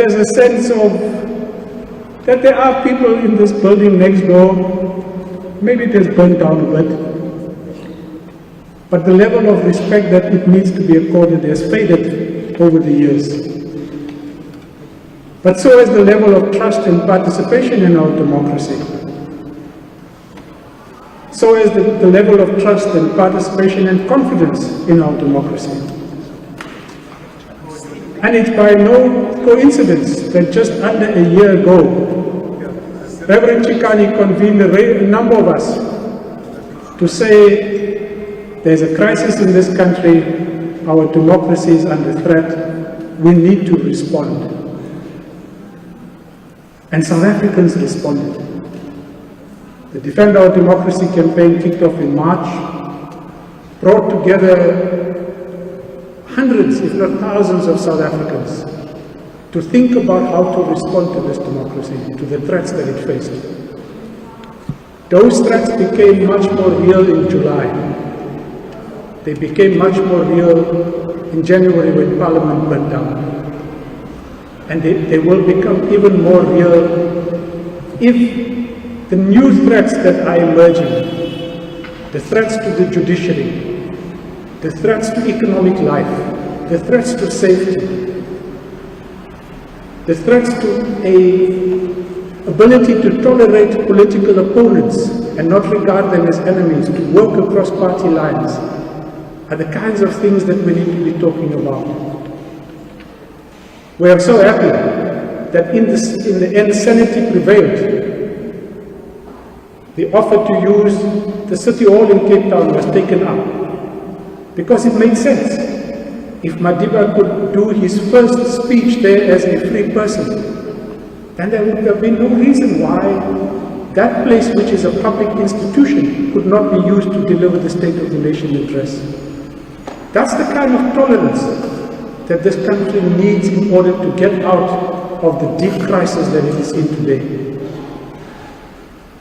There's a sense of that there are people in this building next door, maybe it has burned down a bit, but the level of respect that it needs to be accorded has faded over the years. But so has the level of trust and participation in our democracy. So is the level of trust and participation and confidence in our democracy. And it's by no coincidence that just under a year ago, Reverend Chikani convened a number of us to say there's a crisis in this country, our democracy is under threat, we need to respond. And South Africans responded. The Defend Our Democracy campaign kicked off in March, brought together hundreds, if not thousands, of South Africans to think about how to respond to this democracy, to the threats that it faced. Those threats became much more real in July. They became much more real in January when Parliament burned down. And they will become even more real if the new threats that are emerging, the threats to the judiciary, the threats to economic life, the threats to safety, the threats to an ability to tolerate political opponents and not regard them as enemies, to work across party lines, are the kinds of things that we need to be talking about. We are so happy that in the end sanity prevailed. The offer to use the City Hall in Cape Town was taken up because it made sense. If Madiba could do his first speech there as a free person, then there would have been no reason why that place, which is a public institution, could not be used to deliver the State of the Nation address. That's the kind of tolerance that this country needs in order to get out of the deep crisis that it is in today.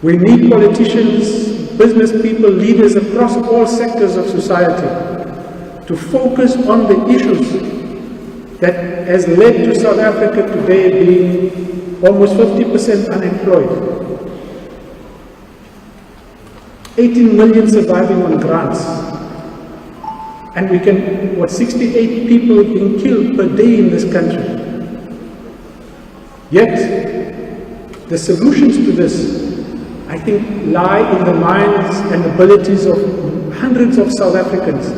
We need politicians, business people, leaders across all sectors of society to focus on the issues that has led to South Africa today being almost 50% unemployed. 18 million surviving on grants. And we can, 68 people being killed per day in this country. Yet, the solutions to this, I think, lie in the minds and abilities of hundreds of South Africans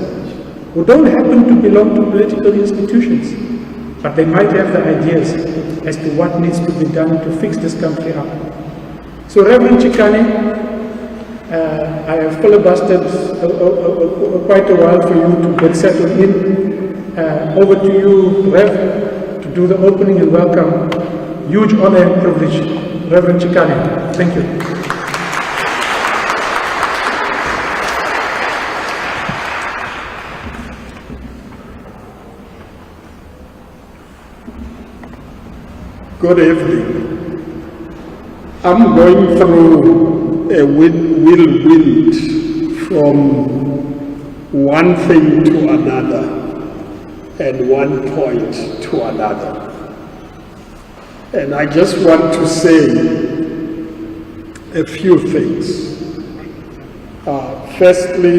who don't happen to belong to political institutions, but they might have the ideas as to what needs to be done to fix this country up. So Reverend Chikani, I have filibustered quite a while for you to get settled in. Over to you, Rev, to do the opening and welcome. Huge honor and privilege. Reverend Chikani, thank you. Good evening. I'm going through a whirlwind from one thing to another and one point to another. And I just want to say a few things. Firstly,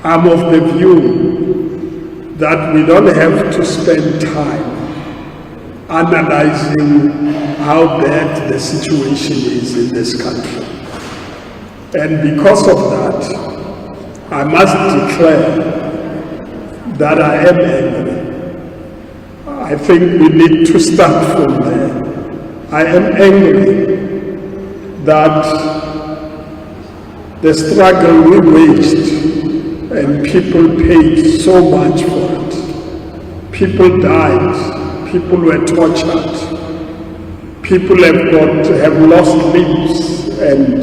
I'm of the view that we don't have to spend time analyzing how bad the situation is in this country. And because of that, I must declare that I am angry. I think we need to start from there. I am angry that the struggle we waged and people paid so much for it. People died. People were tortured. People have lost limbs and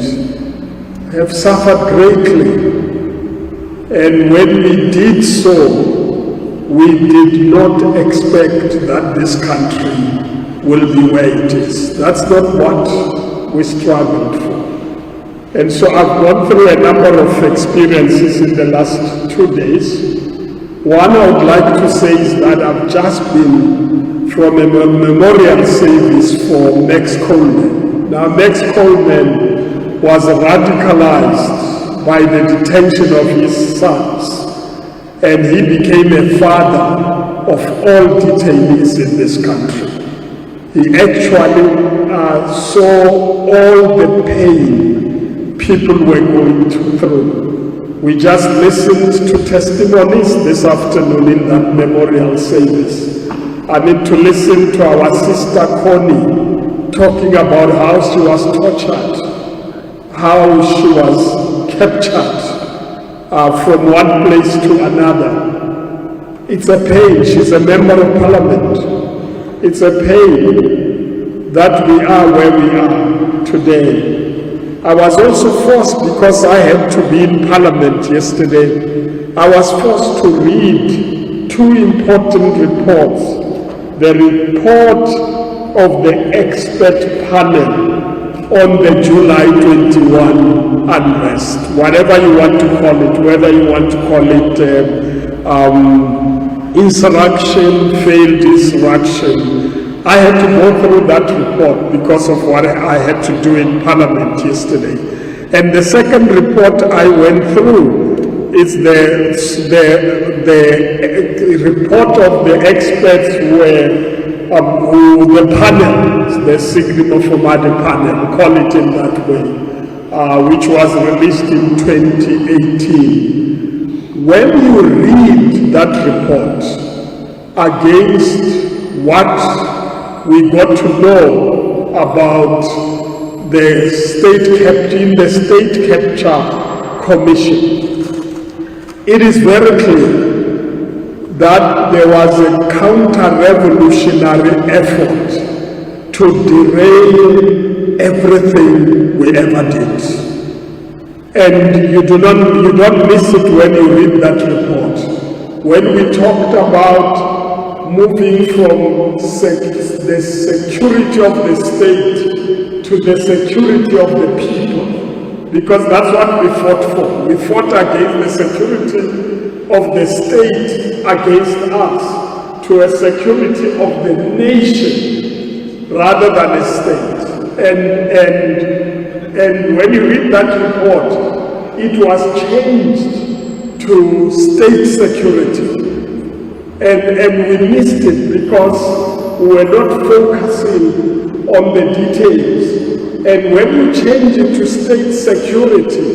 have suffered greatly. And when we did so, we did not expect that this country will be where it is. That's not what we struggled for. And so I've gone through a number of experiences in the last 2 days One I would like to say is that I've just been from a memorial service for Max Coleman. Now, Max Coleman was radicalized by the detention of his sons, and he became a father of all detainees in this country. He actually saw all the pain people were going through. We just listened to testimonies this afternoon in that memorial service. I need to listen to our sister Connie talking about how she was tortured, how she was captured from one place to another. It's a pain. She's a member of parliament. It's a pain that we are where we are today. I was also forced, because I had to be in parliament yesterday, I was forced to read two important reports. The report of the expert panel on the July 21 unrest, whatever you want to call it, whether you want to call it insurrection, failed insurrection. I had to go through that report because of what I had to do in Parliament yesterday. And the second report I went through is the report of the experts who the panel, the Signal Formati panel, call it in that way, which was released in 2018. When you read that report against what we got to know about the state capture commission, it is very clear that there was a counter-revolutionary effort to derail everything we ever did. And you don't miss it when you read that report. When we talked about moving from the security of the state to the security of the people, because that's what we fought for. We fought against the security of the state against us to a security of the nation rather than a state. And when you read that report, it was changed to state security. And we missed it because we were not focusing on the details. And when you change it to state security,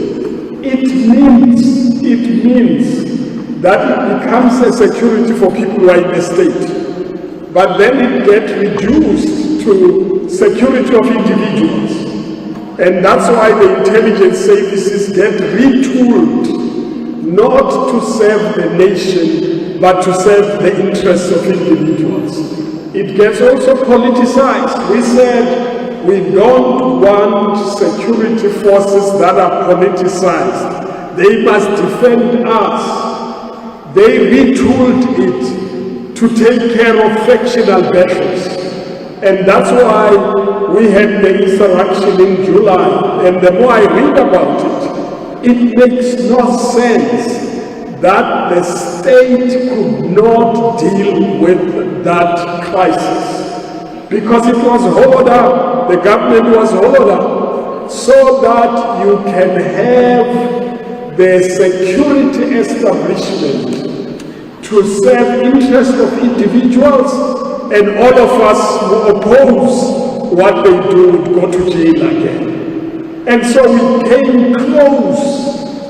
it means that it becomes a security for people who are in the state. But then it gets reduced to security of individuals. And that's why the intelligence services get retooled, not to serve the nation, but to serve the interests of individuals. It gets also politicized. We said we don't want security forces that are politicized. They must defend us. They retooled it to take care of factional battles. And that's why we had the insurrection in July. And the more I read about it, it makes no sense that the state could not deal with that crisis, because it was hauled up, the government was hauled up, so that you can have the security establishment to serve interests of individuals, and all of us who oppose what they do would go to jail again. And so we came close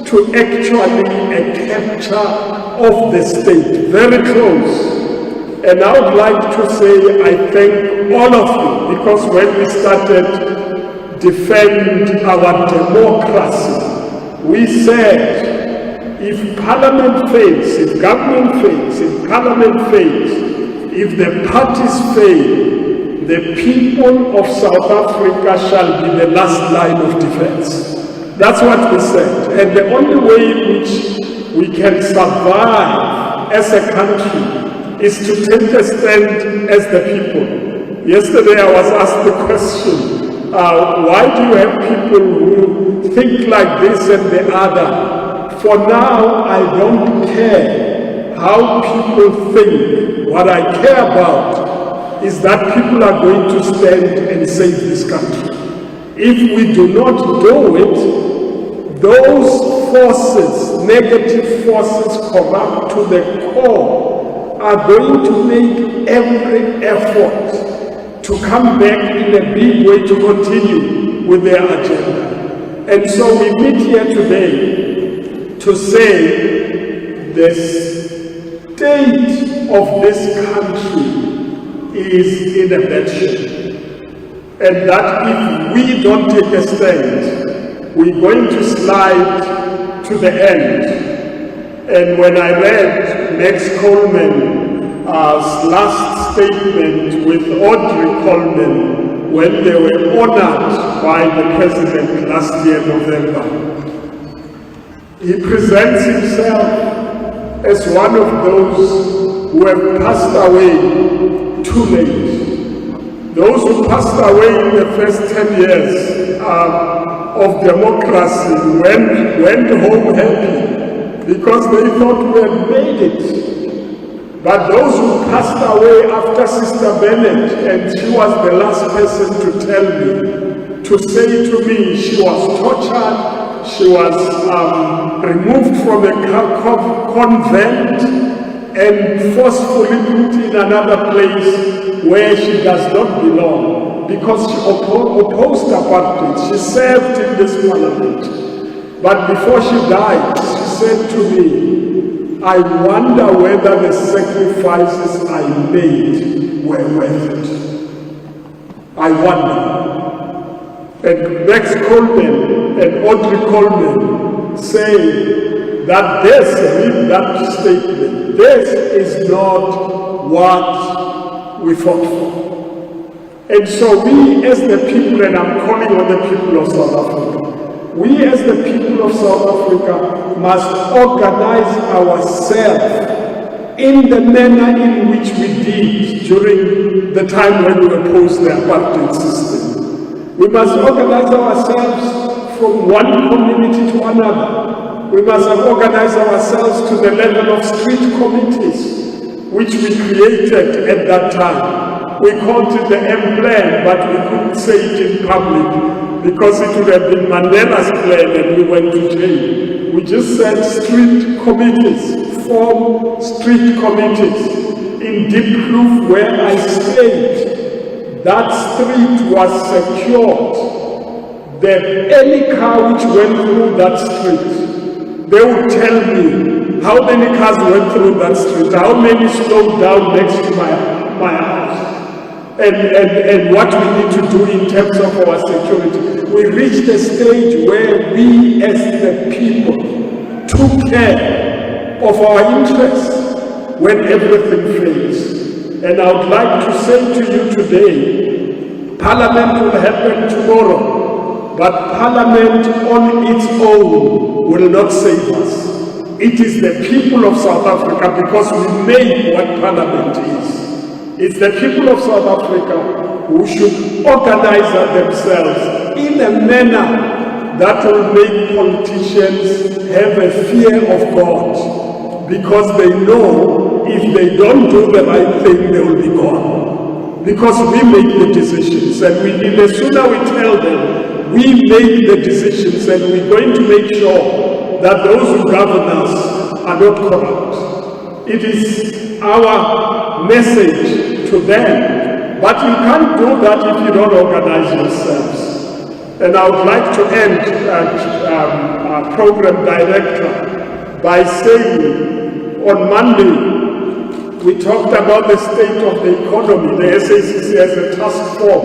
to actually a capture of the state, very close. And I would like to say I thank all of you, because when we started defend our democracy, we said if parliament fails, if government fails, if parliament fails, if the parties fail, the people of South Africa shall be the last line of defense. That's what we said. And the only way in which we can survive as a country is to take a stand as the people. Yesterday I was asked the question, why do you have people who think like this and the other? For now, I don't care how people think. What I care about is that people are going to stand and save this country. If we do not do it, those forces, negative forces, corrupt to the core, are going to make every effort to come back in a big way to continue with their agenda. And so we meet here today to say the state of this country is in a bad shape. And that if we don't take a stand, we're going to slide to the end. And when I read Max Coleman's last statement with Audrey Coleman, when they were honored by the president last year, November, he presents himself as one of those who have passed away too late. Those who passed away in the first 10 years of democracy went home happy because they thought we had made it. But those who passed away after Sister Bennett, and she was the last person to tell me, to say to me she was tortured, she was removed from a convent and forcefully put in another place where she does not belong because she opposed apartheid. She served in this parliament. But before she died, she said to me, I wonder whether the sacrifices I made were worth it. I wonder. And Max Coleman and Audrey Coleman say that that statement, this is not what we fought for. And so we as the people, and I'm calling on the people of South Africa, we as the people of South Africa must organize ourselves in the manner in which we did during the time when we opposed the apartheid system. We must organize ourselves from one community to another. We must organize ourselves to the level of street committees, which we created at that time. We called it the M plan, but we couldn't say it in public because it would have been Mandela's plan and we went to jail. We just said street committees, form street committees. In Deep Kloof, where I stayed, that street was secured. That any car which went through that street, they would tell me how many cars went through that street, how many slowed down next to my house, and what we need to do in terms of our security. We reached a stage where we as the people took care of our interests when everything fails. And I would like to say to you today, Parliament will happen tomorrow, but Parliament on its own will not save us. It is the people of South Africa, because we made what Parliament is. It's the people of South Africa who should organize themselves in a manner that will make politicians have a fear of God, because they know if they don't do the right thing, they will be gone. Because we make the decisions, and the sooner we tell them, we make the decisions, and we're going to make sure that those who govern us are not corrupt. It is our message to them, but you can't do that if you don't organize yourselves. And I would like to end our program director by saying, on Monday, we talked about the state of the economy. The SACC has a task force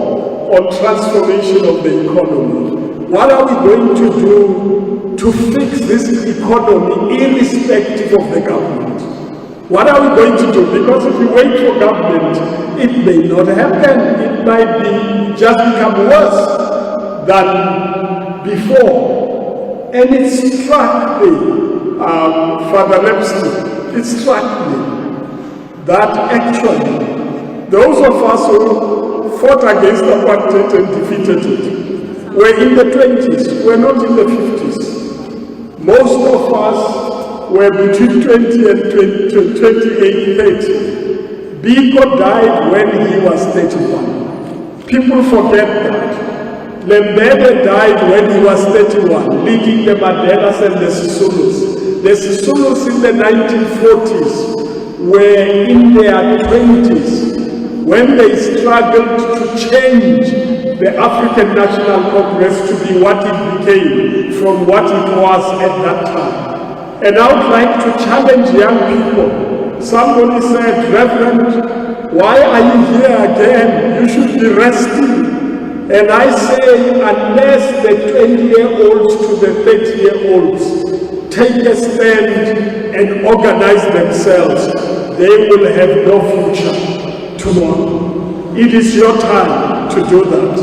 on transformation of the economy. What are we going to do to fix this economy irrespective of the government? What are we going to do? Because if we wait for government, it may not happen. It might just become worse than before. And it struck me, Father Lepsky, it struck me that actually those of us who fought against apartheid and defeated it were in the 20s, we're not in the 50s. Most of us were between 20 and 28, 30. Biko died when he was 31. People forget that. Lembede died when he was 31, leading the Mandelas and the Sisulus. The Sisulus in the 1940s were in their 20s when they struggled to change the African National Congress to be what it became from what it was at that time. And I would like to challenge young people. Somebody said, Reverend, why are you here again? You should be resting. And I say, unless the 20-year-olds to the 30-year-olds take a stand and organize themselves, they will have no future tomorrow. It is your time to do that.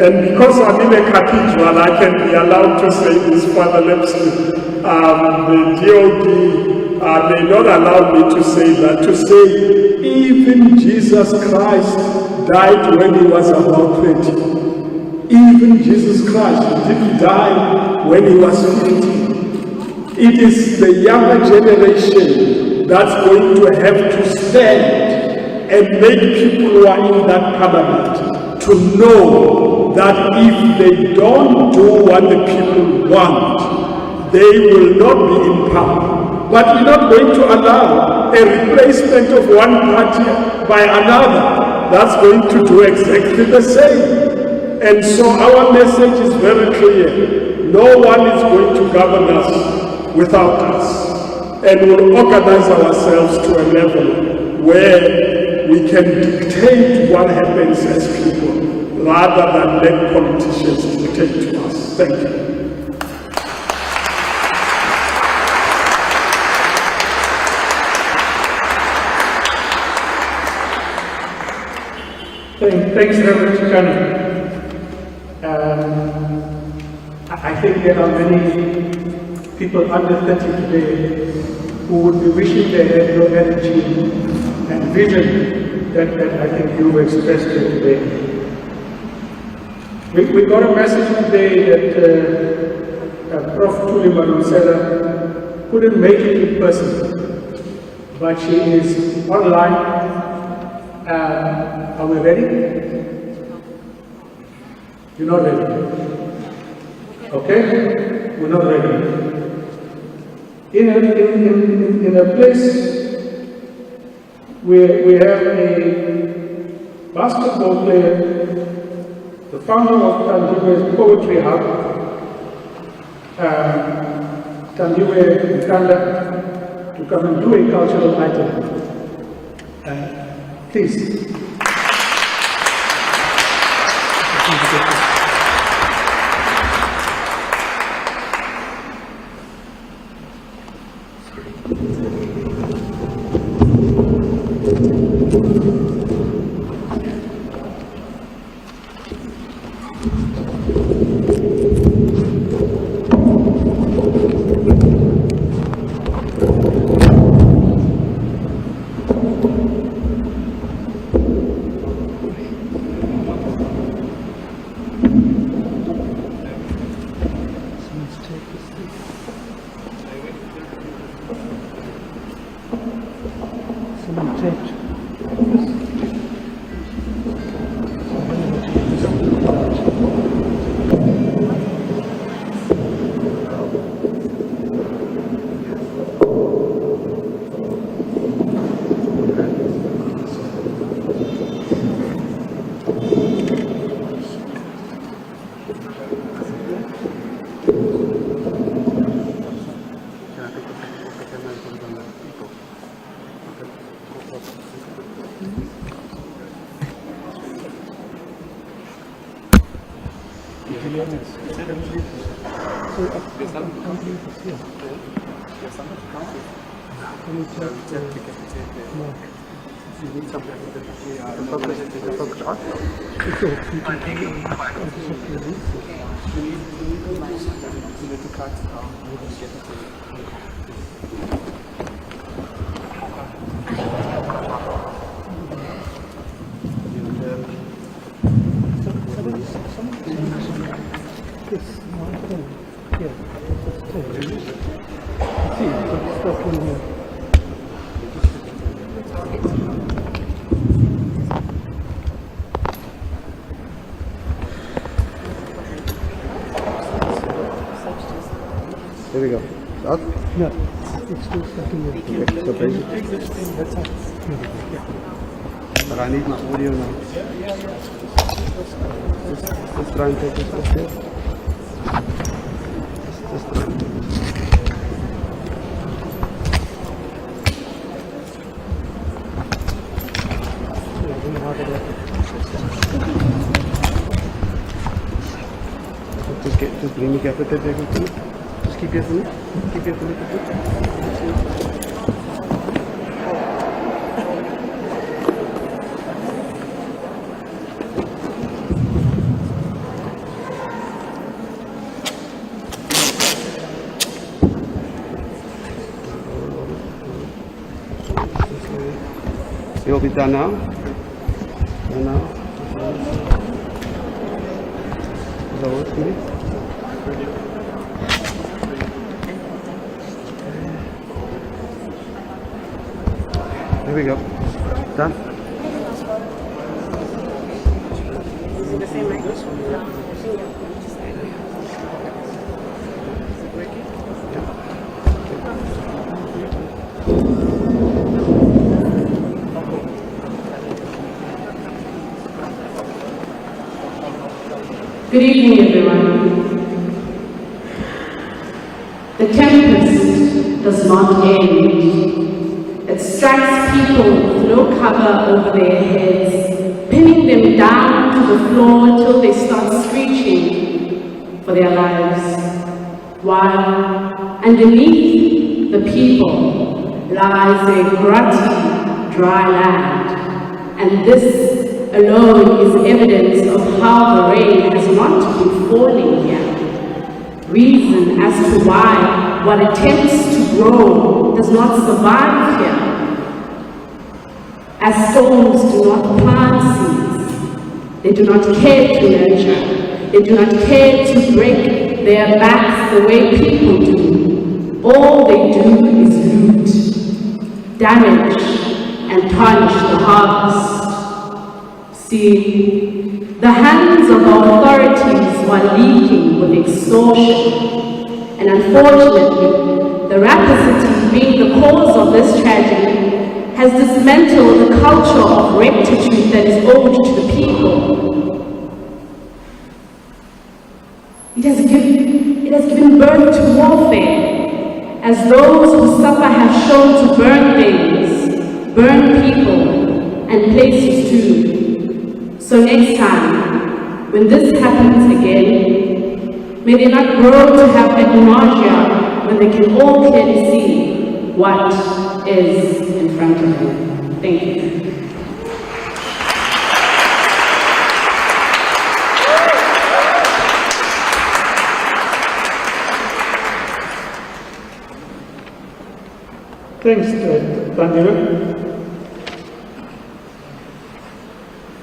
And because I'm in a cathedral, I can be allowed to say this, Father Lepsley. The DOD may not allow me to say that, to say even Jesus Christ died when he was about 30. Even Jesus Christ didn't die when he was 50. It is the younger generation that's going to have to stand and make people who are in that parliament to know that if they don't do what the people want, they will not be in power. But we're not going to allow a replacement of one party by another that's going to do exactly the same. And so our message is very clear. No one is going to govern us without us. And we'll organize ourselves to a level where we can dictate what happens as people, rather than let politicians dictate to us. Thank you. Thanks, Reverend Chikana. I think there are many people under 30 today who would be wishing they had your energy and vision that I think you expressed here today. We got a message today that Prof. Tuli Madonsela couldn't make it in person, but she is online. Are we ready? You're not ready? Okay? We're not ready. In a place where we have a basketball player, the founder of Tandiwe's Poetry Hub, Tandiwe Mkanda, to come and do a cultural item. Please. Here we go. Up? No, it's still stuck in there. Okay, so basically, That's up. but I need my audio now. Just try and take this off here. Just try. Just bring the catheter back into it. Just keep your foot. Keep your foot. You'll be done now. Done now. Is that what it's Here we go. Done. Good evening, everyone. The tempest does not end. It strikes people with no cover over their heads, pinning them down to the floor until they start screeching for their lives. While underneath the people lies a grutty, dry land, and this alone is evidence of how the rain has not been falling here. Reason as to why what attempts to grow does not survive here. As storms do not plant seeds, they do not care to nurture, they do not care to break their backs the way people do. All they do is loot, damage, and tarnish the harvest. See, the hands of our authorities were leaking with extortion, and unfortunately, the rapacity being the cause of this tragedy has dismantled the culture of rectitude that is owed to the people. It has given birth to warfare, as those who suffer have shown to burn things, burn people, and places too. So next time, when this happens again, may they not grow to have nausea when they can all clearly see what is in front of them. Thank you. Thanks, Tandira.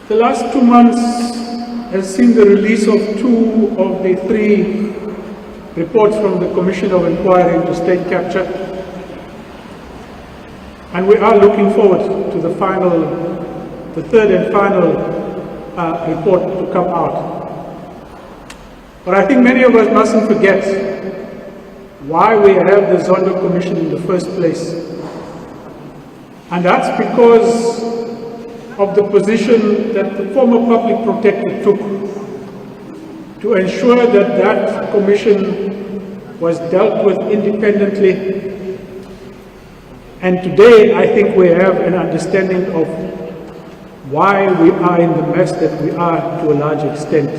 The last 2 months has seen the release of 2 of the 3 reports from the Commission of Inquiry into State Capture. And we are looking forward to the third and final report to come out. But I think many of us mustn't forget why we have the SONA Commission in the first place. And that's because of the position that the former public protector took to ensure that that commission was dealt with independently. And today, I think we have an understanding of why we are in the mess that we are to a large extent.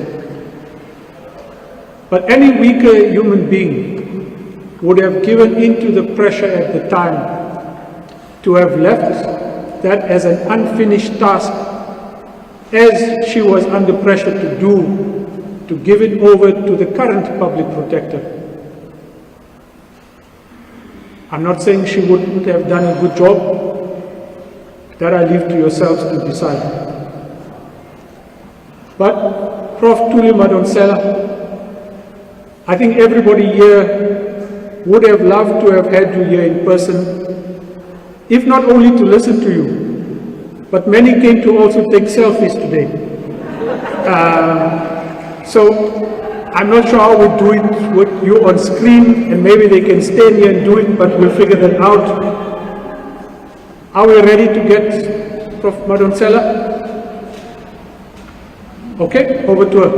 But any weaker human being would have given in to the pressure at the time to have left that as an unfinished task, as she was under pressure to do, to give it over to the current public protector. I'm not saying she wouldn't have done a good job. That I leave to yourselves to decide. But Prof. Tuli Madonsela, I think everybody here would have loved to have had you here in person, if not only to listen to you, but many came to also take selfies today. So I'm not sure how we do it with you on screen, and maybe they can stand here and do it, but we'll figure that out. Are we ready to get Prof. Madonsela? Okay, over to her.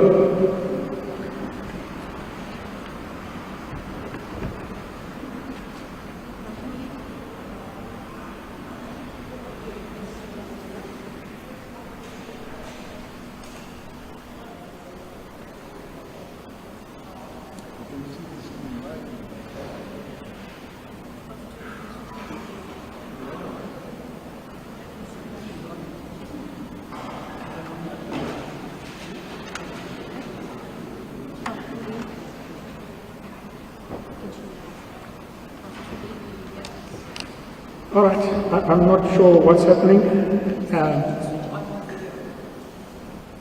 All right, I'm not sure what's happening.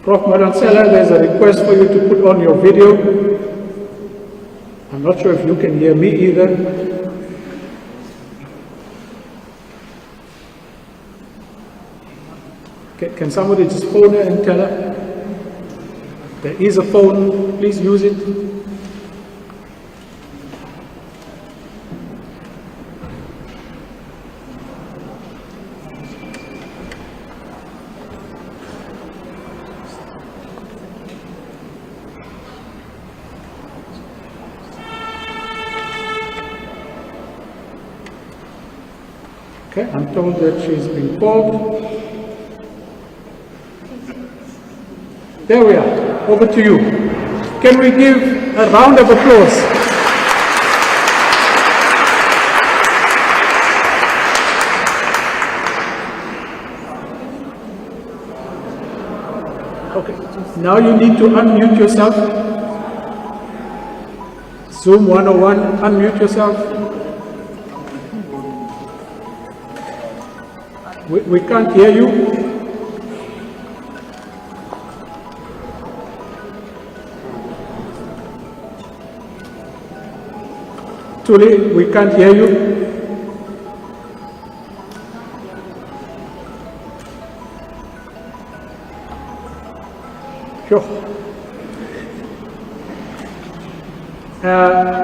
Prof. Madonsela, there's a request for you to put on your video. I'm not sure if you can hear me either. Can somebody just phone her and tell her? There is a phone, please use it. Okay, I'm told that she's been called. There we are. Over to you. Can we give a round of applause? Okay, now you need to unmute yourself. Zoom 101, unmute yourself. We can't hear you. Tuli, we can't hear you. Sure.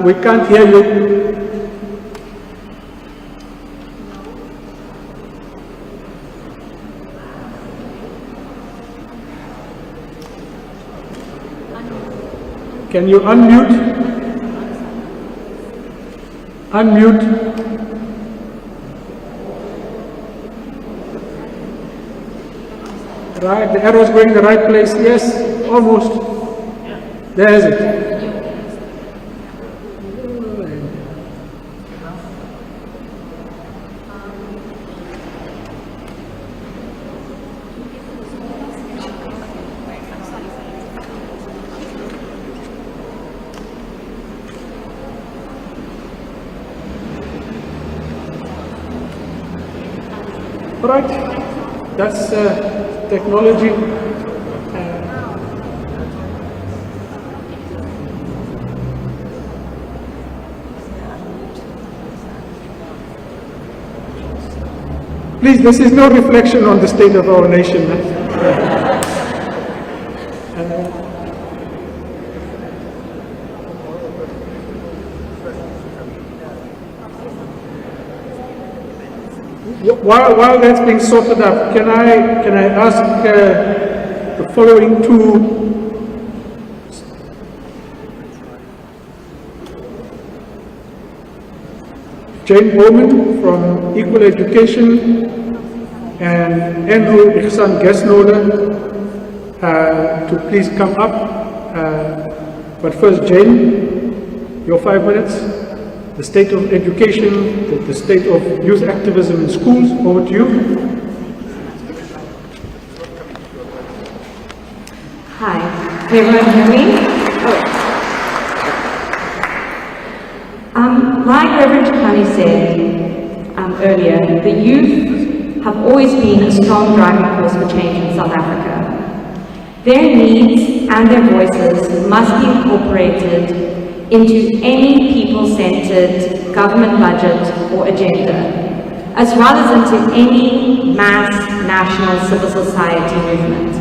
We can't hear you. Can you unmute? Unmute. Right, the arrow's going the right place. Yes, almost. There's it. Right, that's technology. Please, this is no reflection on the state of our nation. While that's being sorted out, can I ask the following two Jane Bowman from Equal Education and Enro Ihsan Gesnoder to please come up. But first, Jane, your 5 minutes. The state of education, the state of youth activism in schools. Over to you. Hi, can everyone hear me? Like Reverend Chikani said earlier, the youth have always been a strong driving force for change in South Africa. Their needs and their voices must be incorporated into any people-centered government budget or agenda, as well as into any mass national civil society movement.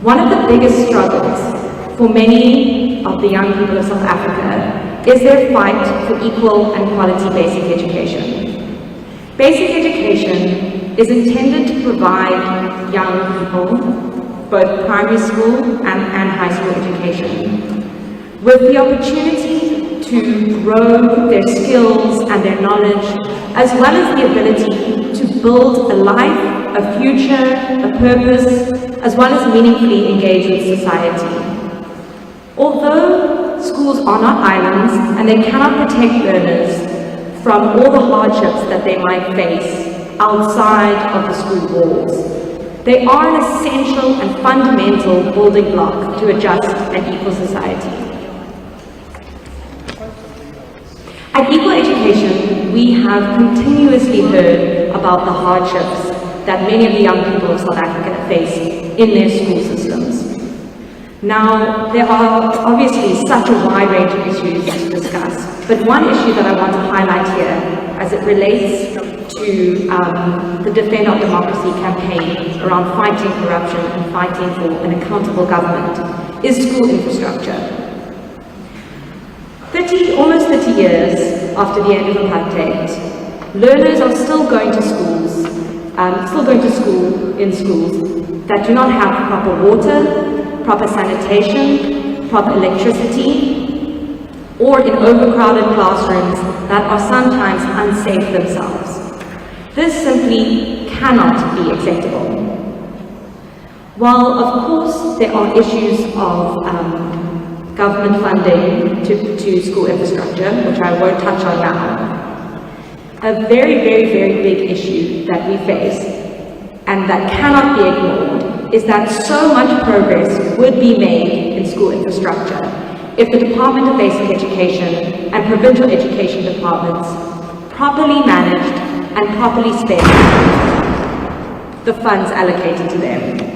One of the biggest struggles for many of the young people of South Africa is their fight for equal and quality basic education. Basic education is intended to provide young people both primary school and high school education with the opportunity to grow their skills and their knowledge, as well as the ability to build a life, a future, a purpose, as well as meaningfully engage with society. Although schools are not islands and they cannot protect learners from all the hardships that they might face outside of the school walls, they are an essential and fundamental building block to a just and equal society. At Equal Education, we have continuously heard about the hardships that many of the young people of South Africa face in their school systems. Now, there are obviously such a wide range of issues to discuss, but one issue that I want to highlight here as it relates to the Defend Our Democracy campaign around fighting corruption and fighting for an accountable government is school infrastructure. Almost 30 years after the end of apartheid, learners are still going to schools, in schools that do not have proper water, proper sanitation, proper electricity, or in overcrowded classrooms that are sometimes unsafe themselves. This simply cannot be acceptable. While, of course, there are issues of government funding to school infrastructure, which I won't touch on now, a very, very, very big issue that we face and that cannot be ignored is that so much progress would be made in school infrastructure if the Department of Basic Education and provincial education departments properly managed and properly spent the funds allocated to them.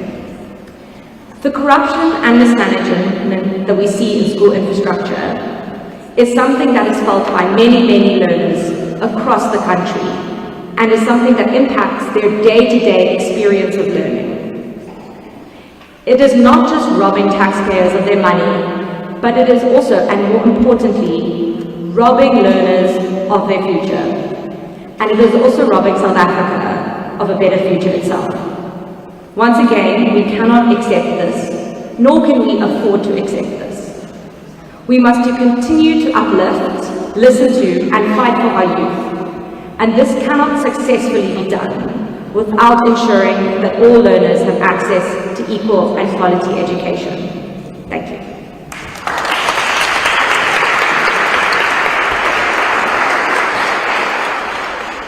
The corruption and mismanagement that we see in school infrastructure is something that is felt by many, many learners across the country and is something that impacts their day-to-day experience of learning. It is not just robbing taxpayers of their money, but it is also, and more importantly, robbing learners of their future. And it is also robbing South Africa of a better future itself. Once again, we cannot accept this, nor can we afford to accept this. We must continue to uplift, listen to, and fight for our youth. And this cannot successfully be done without ensuring that all learners have access to equal and quality education. Thank you.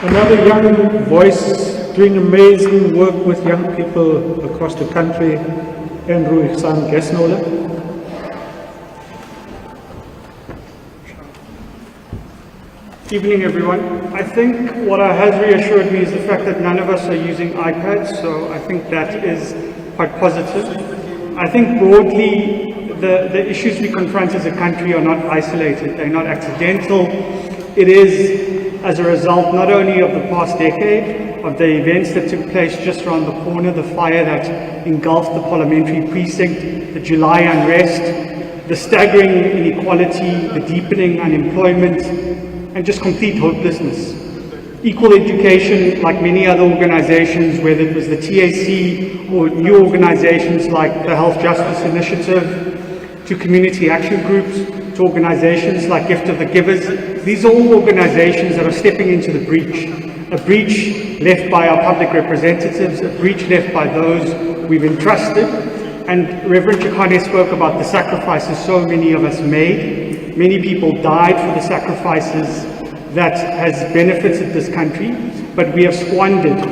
Another young voice doing amazing work with young people across the country, Andrew Ihsan Gesnola. Evening everyone. I think what has reassured me is the fact that none of us are using iPads, so I think that is quite positive. I think broadly the issues we confront as a country are not isolated, they're not accidental. It is as a result not only of the past decade, of the events that took place just around the corner, the fire that engulfed the parliamentary precinct, the July unrest, the staggering inequality, the deepening unemployment, and just complete hopelessness. Equal Education, like many other organizations, whether it was the TAC or new organizations like the Health Justice Initiative, to community action groups, to organizations like Gift of the Givers, these are all organizations that are stepping into the breach. A breach left by our public representatives, a breach left by those we've entrusted. And Reverend Chikane spoke about the sacrifices so many of us made. Many people died for the sacrifices that has benefited this country, but we have squandered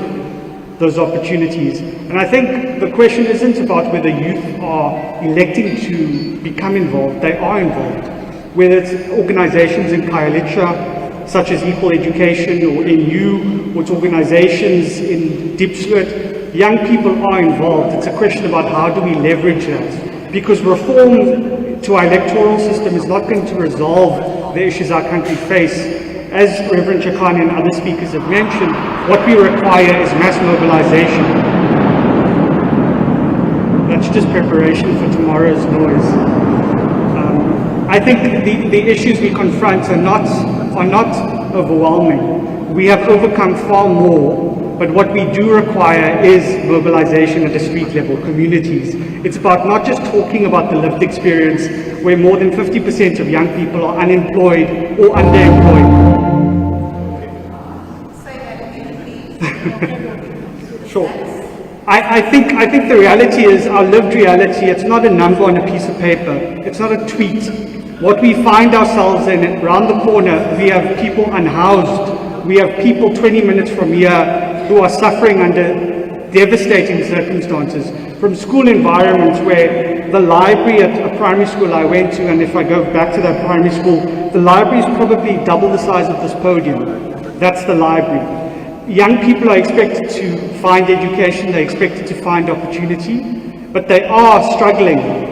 those opportunities. And I think the question isn't about whether youth are electing to become involved. They are involved. Whether it's organizations in Khayelitsha, such as Equal Education, or NU, or it's organizations in Diepsloot, young people are involved. It's a question about how do we leverage that. Because reform to our electoral system is not going to resolve the issues our country face. As Reverend Chakani and other speakers have mentioned, what we require is mass mobilization. That's just preparation for tomorrow's noise. I think the issues we confront are not overwhelming. We have overcome far more, but what we do require is mobilization at the street level, communities. It's about not just talking about the lived experience, where more than 50% of young people are unemployed or underemployed. Sure. I think the reality is our lived reality. It's not a number on a piece of paper. It's not a tweet. What we find ourselves in, around the corner, we have people unhoused. We have people 20 minutes from here who are suffering under devastating circumstances. From school environments where the library at a primary school I went to, and if I go back to that primary school, the library is probably double the size of this podium. That's the library. Young people are expected to find education, they're expected to find opportunity, but they are struggling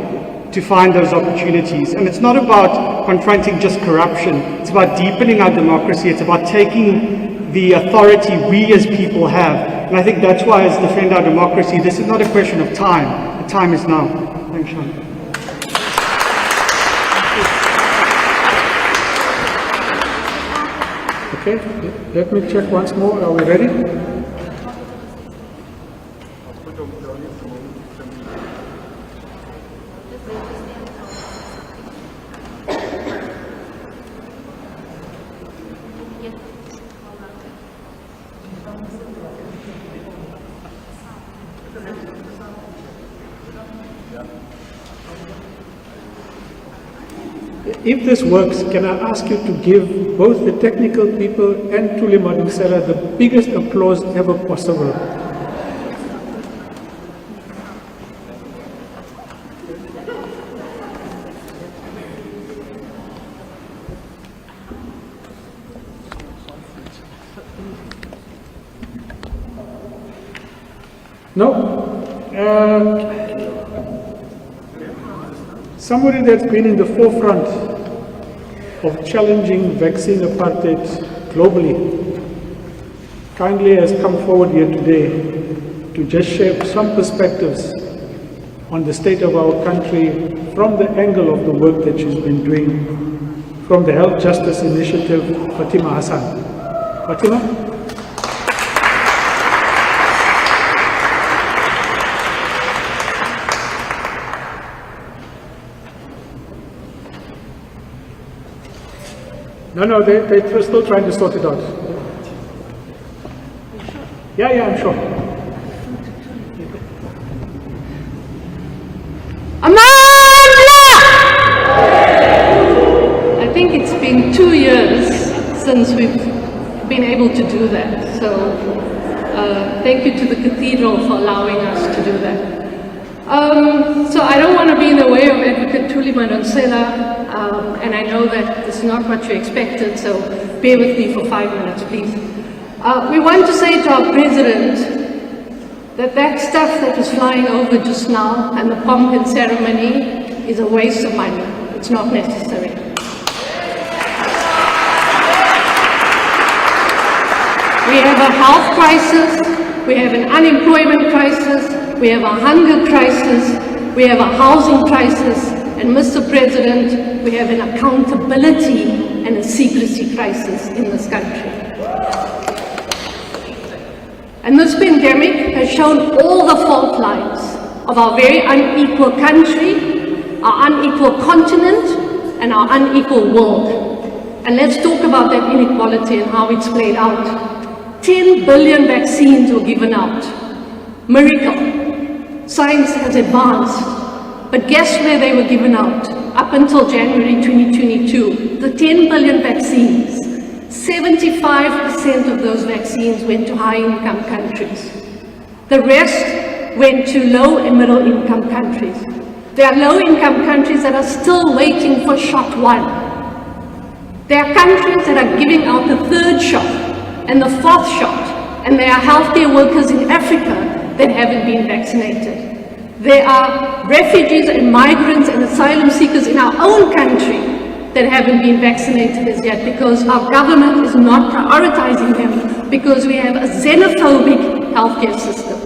to find those opportunities. And it's not about confronting just corruption, it's about deepening our democracy, it's about taking the authority we as people have. And I think that's why, as Defend Our Democracy, this is not a question of time. The time is now. Thanks, Sean. Okay, let me check once more. Are we ready? If this works, can I ask you to give both the technical people and Thuli Madonsela the biggest applause ever possible? No? Somebody that's been in the forefront of challenging vaccine apartheid globally kindly has come forward here today to just share some perspectives on the state of our country from the angle of the work that she's been doing from the Health Justice Initiative, Fatima Hassan. Fatima? No, they're still trying to sort it out. Yeah, I'm sure. I think it's been 2 years since we've been able to do that. So thank you to the cathedral for allowing us to do that. So I don't want to be in the way of Advocate Thuli Madonsela, and I know that this is not what you expected, so bear with me for 5 minutes, please. We want to say to our President that stuff that was flying over just now and the pomp and ceremony is a waste of money. It's not necessary. We have a health crisis, we have an unemployment crisis, we have a hunger crisis, we have a housing crisis, and Mr. President, we have an accountability and a secrecy crisis in this country. And this pandemic has shown all the fault lines of our very unequal country, our unequal continent, and our unequal world. And let's talk about that inequality and how it's played out. 10 billion vaccines were given out. Miracle. Science has advanced. But guess where they were given out? Up until January 2022, the 10 billion vaccines, 75% of those vaccines went to high-income countries. The rest went to low and middle-income countries. There are low-income countries that are still waiting for shot 1. There are countries that are giving out the 3rd shot and the 4th shot, and there are healthcare workers in Africa that haven't been vaccinated. There are refugees and migrants and asylum seekers in our own country that haven't been vaccinated as yet because our government is not prioritizing them because we have a xenophobic healthcare system.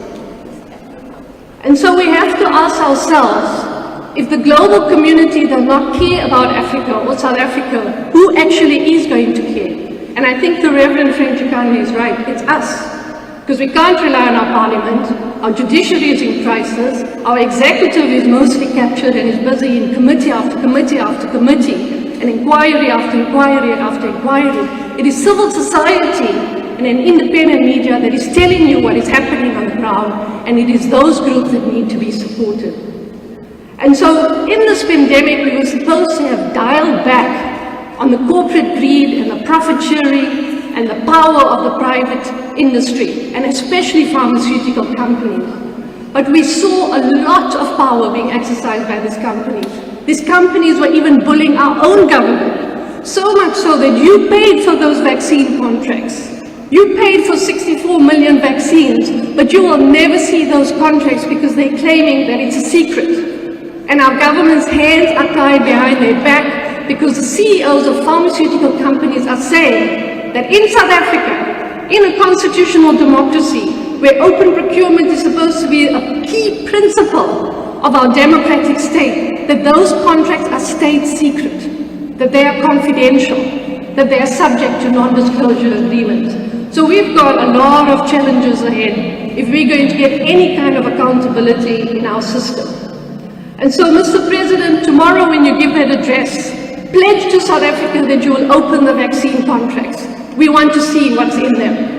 And so we have to ask ourselves, if the global community does not care about Africa or South Africa, who actually is going to care? And I think the Reverend Franchikane is right, it's us. Because we can't rely on our parliament, our judiciary is in crisis, our executive is mostly captured and is busy in committee after committee after committee, and inquiry after inquiry after inquiry. It is civil society and an independent media that is telling you what is happening on the ground, and it is those groups that need to be supported. And so in this pandemic, we were supposed to have dialed back on the corporate greed and the profiteering and the power of the private industry, and especially pharmaceutical companies. But we saw a lot of power being exercised by these companies. These companies were even bullying our own government, so much so that you paid for those vaccine contracts. You paid for 64 million vaccines, but you will never see those contracts because they're claiming that it's a secret. And our government's hands are tied behind their back because the CEOs of pharmaceutical companies are saying that in South Africa, in a constitutional democracy, where open procurement is supposed to be a key principle of our democratic state, that those contracts are state secret, that they are confidential, that they are subject to non-disclosure agreements. So we've got a lot of challenges ahead if we're going to get any kind of accountability in our system. And so, Mr. President, tomorrow when you give that address, pledge to South Africa that you will open the vaccine contracts. We want to see what's in them.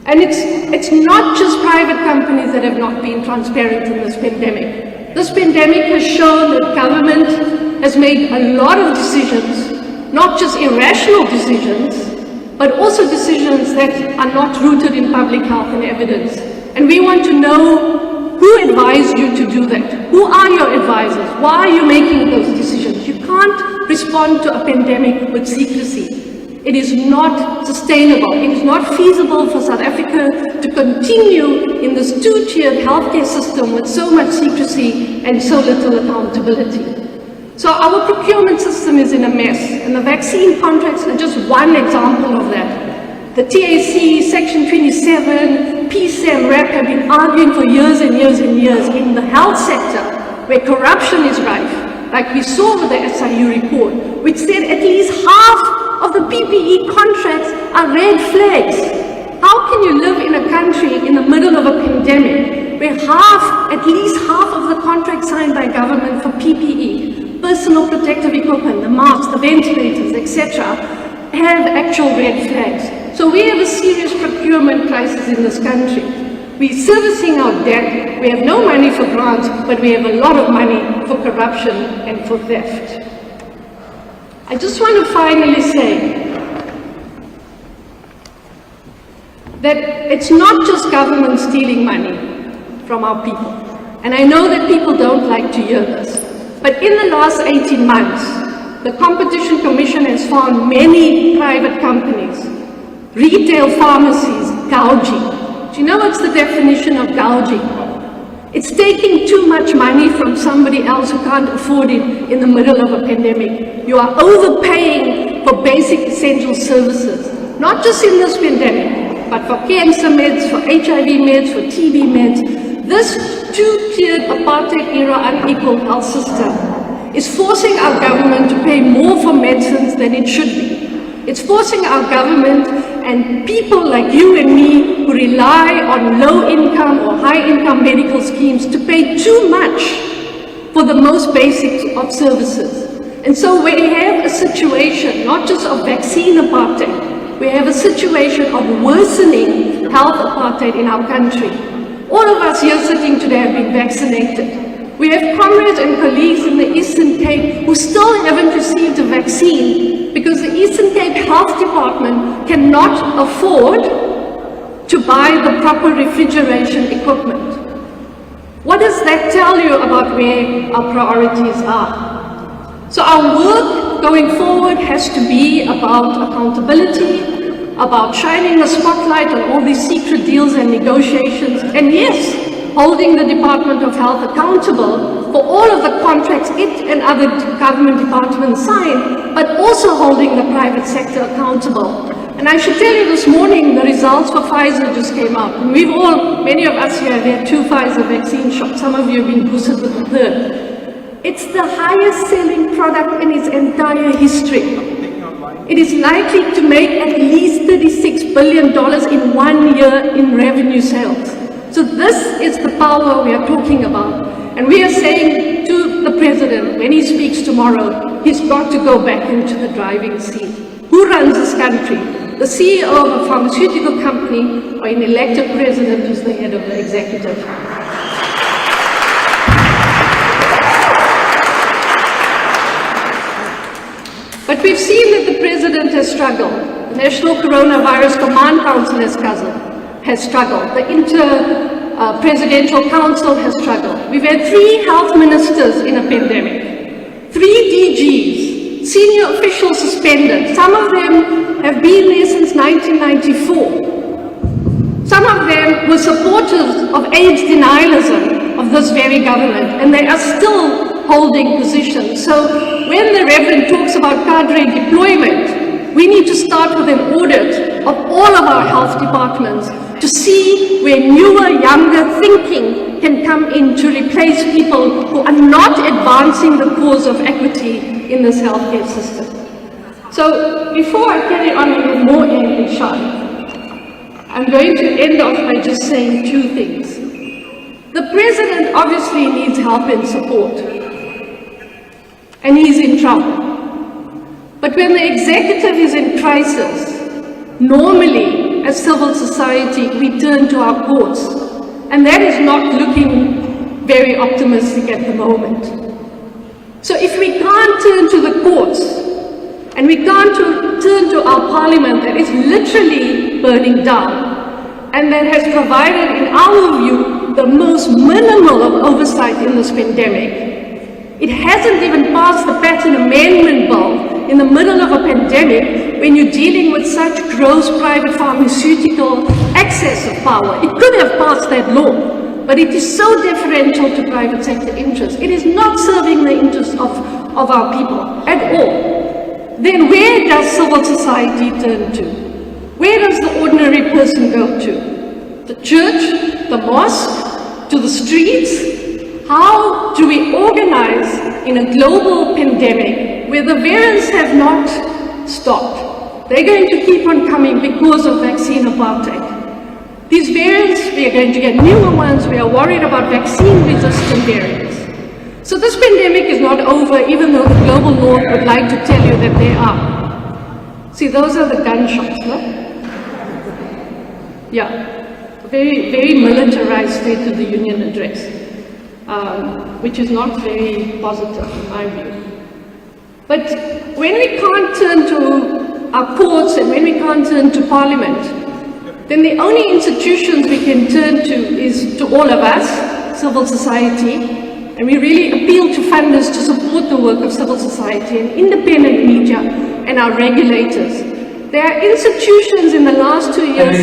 And it's not just private companies that have not been transparent in this pandemic. This pandemic has shown that government has made a lot of decisions, not just irrational decisions, but also decisions that are not rooted in public health and evidence. And we want to know who advised you to do that. Who are your advisors? Why are you making those decisions? You can't respond to a pandemic with secrecy. It is not sustainable. It is not feasible for South Africa to continue in this two-tiered healthcare system with so much secrecy and so little accountability. So our procurement system is in a mess, and the vaccine contracts are just one example of that. The TAC, Section 27, PSAM, RAP have been arguing for years and years and years in the health sector, where corruption is rife, like we saw with the SIU report, which said at least half of the PPE contracts are red flags. How can you live in a country in the middle of a pandemic where at least half of the contracts signed by government for PPE, personal protective equipment, the masks, the ventilators, etc., have actual red flags? So we have a serious procurement crisis in this country. We're servicing our debt, we have no money for grants, but we have a lot of money for corruption and for theft. I just want to finally say that it's not just government stealing money from our people. And I know that people don't like to hear this, but in the last 18 months, the Competition Commission has found many private companies, retail pharmacies, gouging. Do you know what's the definition of gouging? It's taking too much money from somebody else who can't afford it in the middle of a pandemic. You are overpaying for basic essential services, not just in this pandemic, but for cancer meds, for HIV meds, for TB meds. This two-tiered apartheid-era unequal health system is forcing our government to pay more for medicines than it should be. It's forcing our government and people like you and me who rely on low-income or high-income medical schemes to pay too much for the most basic of services. And so we have a situation not just of vaccine apartheid, we have a situation of worsening health apartheid in our country. All of us here sitting today have been vaccinated. We have comrades and colleagues in the Eastern Cape who still haven't received a vaccine because the Eastern Cape Health Department cannot afford to buy the proper refrigeration equipment. What does that tell you about where our priorities are? So our work going forward has to be about accountability, about shining a spotlight on all these secret deals and negotiations. And yes, holding the Department of Health accountable for all of the contracts it and other government departments sign, but also holding the private sector accountable. And I should tell you, this morning, the results for Pfizer just came out. And we've all, many of us here, have had 2 Pfizer vaccine shots. Some of you have been boosted with the 3rd. It's the highest selling product in its entire history. It is likely to make at least $36 billion in 1 year in revenue sales. So this is the power we are talking about. And we are saying to the President, when he speaks tomorrow, he's got to go back into the driving seat. Who runs this country? The CEO of a pharmaceutical company or an elected president who's the head of the executive? But we've seen that the president has struggled. The National Coronavirus Command Council has struggled. The Inter-Presidential Council has struggled. We've had 3 health ministers in a pandemic, 3 DGs, senior officials suspended. Some of them have been there since 1994. Some of them were supporters of AIDS denialism of this very government, and they are still holding positions. So when the Reverend talks about cadre deployment, we need to start with an audit of all of our health departments to see where newer, younger thinking can come in to replace people who are not advancing the cause of equity in this healthcare system. So before I carry on with more angry shine, I'm going to end off by just saying 2 things. The President obviously needs help and support, and he's in trouble. But when the executive is in crisis, normally as civil society we turn to our courts, and that is not looking very optimistic at the moment. So if we can't turn to the courts, and we can't turn to our parliament that is literally burning down, and that has provided, in our view, the most minimal of oversight in this pandemic. It hasn't even passed the Patent Amendment Bill in the middle of a pandemic when you're dealing with such gross private pharmaceutical access of power. It could have passed that law, but it is so deferential to private sector interests. It is not serving the interests of our people at all. Then where does civil society turn to? Where does the ordinary person go to? The church? The mosque? To the streets? How do we organize in a global pandemic where the variants have not stopped? They're going to keep on coming because of vaccine apartheid. These variants, we are going to get newer ones. We are worried about vaccine-resistant variants. So this pandemic is not over, even though the global north would like to tell you that they are. See, those are the gunshots, no? Yeah, a very, very militarized State of the Union address, which is not very positive in my view. But when we can't turn to our courts and when we can't turn to Parliament, then the only institutions we can turn to is to all of us, civil society, and we really appeal to funders to support the work of civil society and independent media and our regulators. There are institutions in the last 2 years.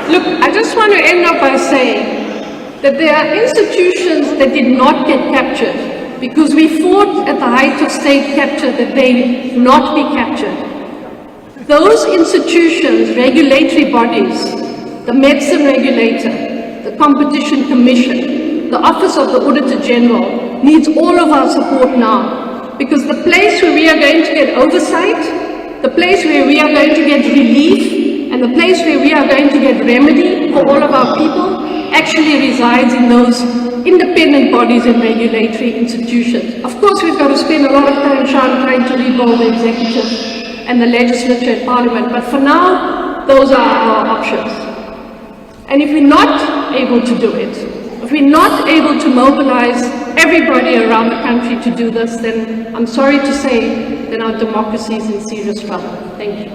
Look, I just want to end up by saying that there are institutions that did not get captured because we fought at the height of state capture that they not be captured. Those institutions, regulatory bodies, the medicine regulator, the competition commission, the office of the auditor general needs all of our support now, because the place where we are going to get oversight, the place where we are going to get relief, and the place where we are going to get remedy for all of our people actually resides in those independent bodies and regulatory institutions. Of course, we've got to spend a lot of time trying to rebuild the executive and the legislature and parliament, but for now, those are our options. And if we're not able to do it, if we're not able to mobilize everybody around the country to do this, then I'm sorry to say that our democracy is in serious trouble. Thank you.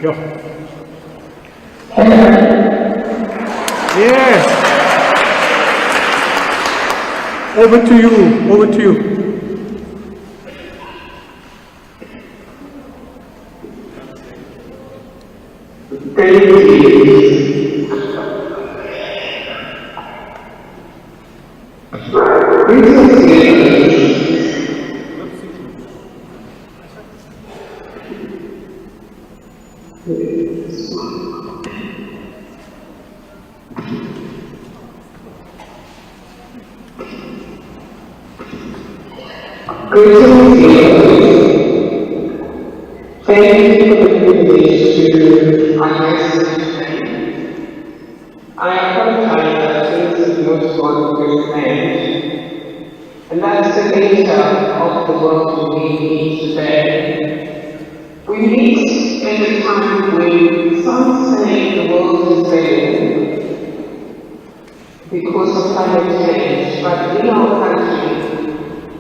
Yeah. Yes. Over to you. Over to you. Thank you for the privilege to address you today. I apologize that things have not gone to planned, and that's the nature of the world we live today. We meet in a time when some say the world is failing because of climate change, but in our country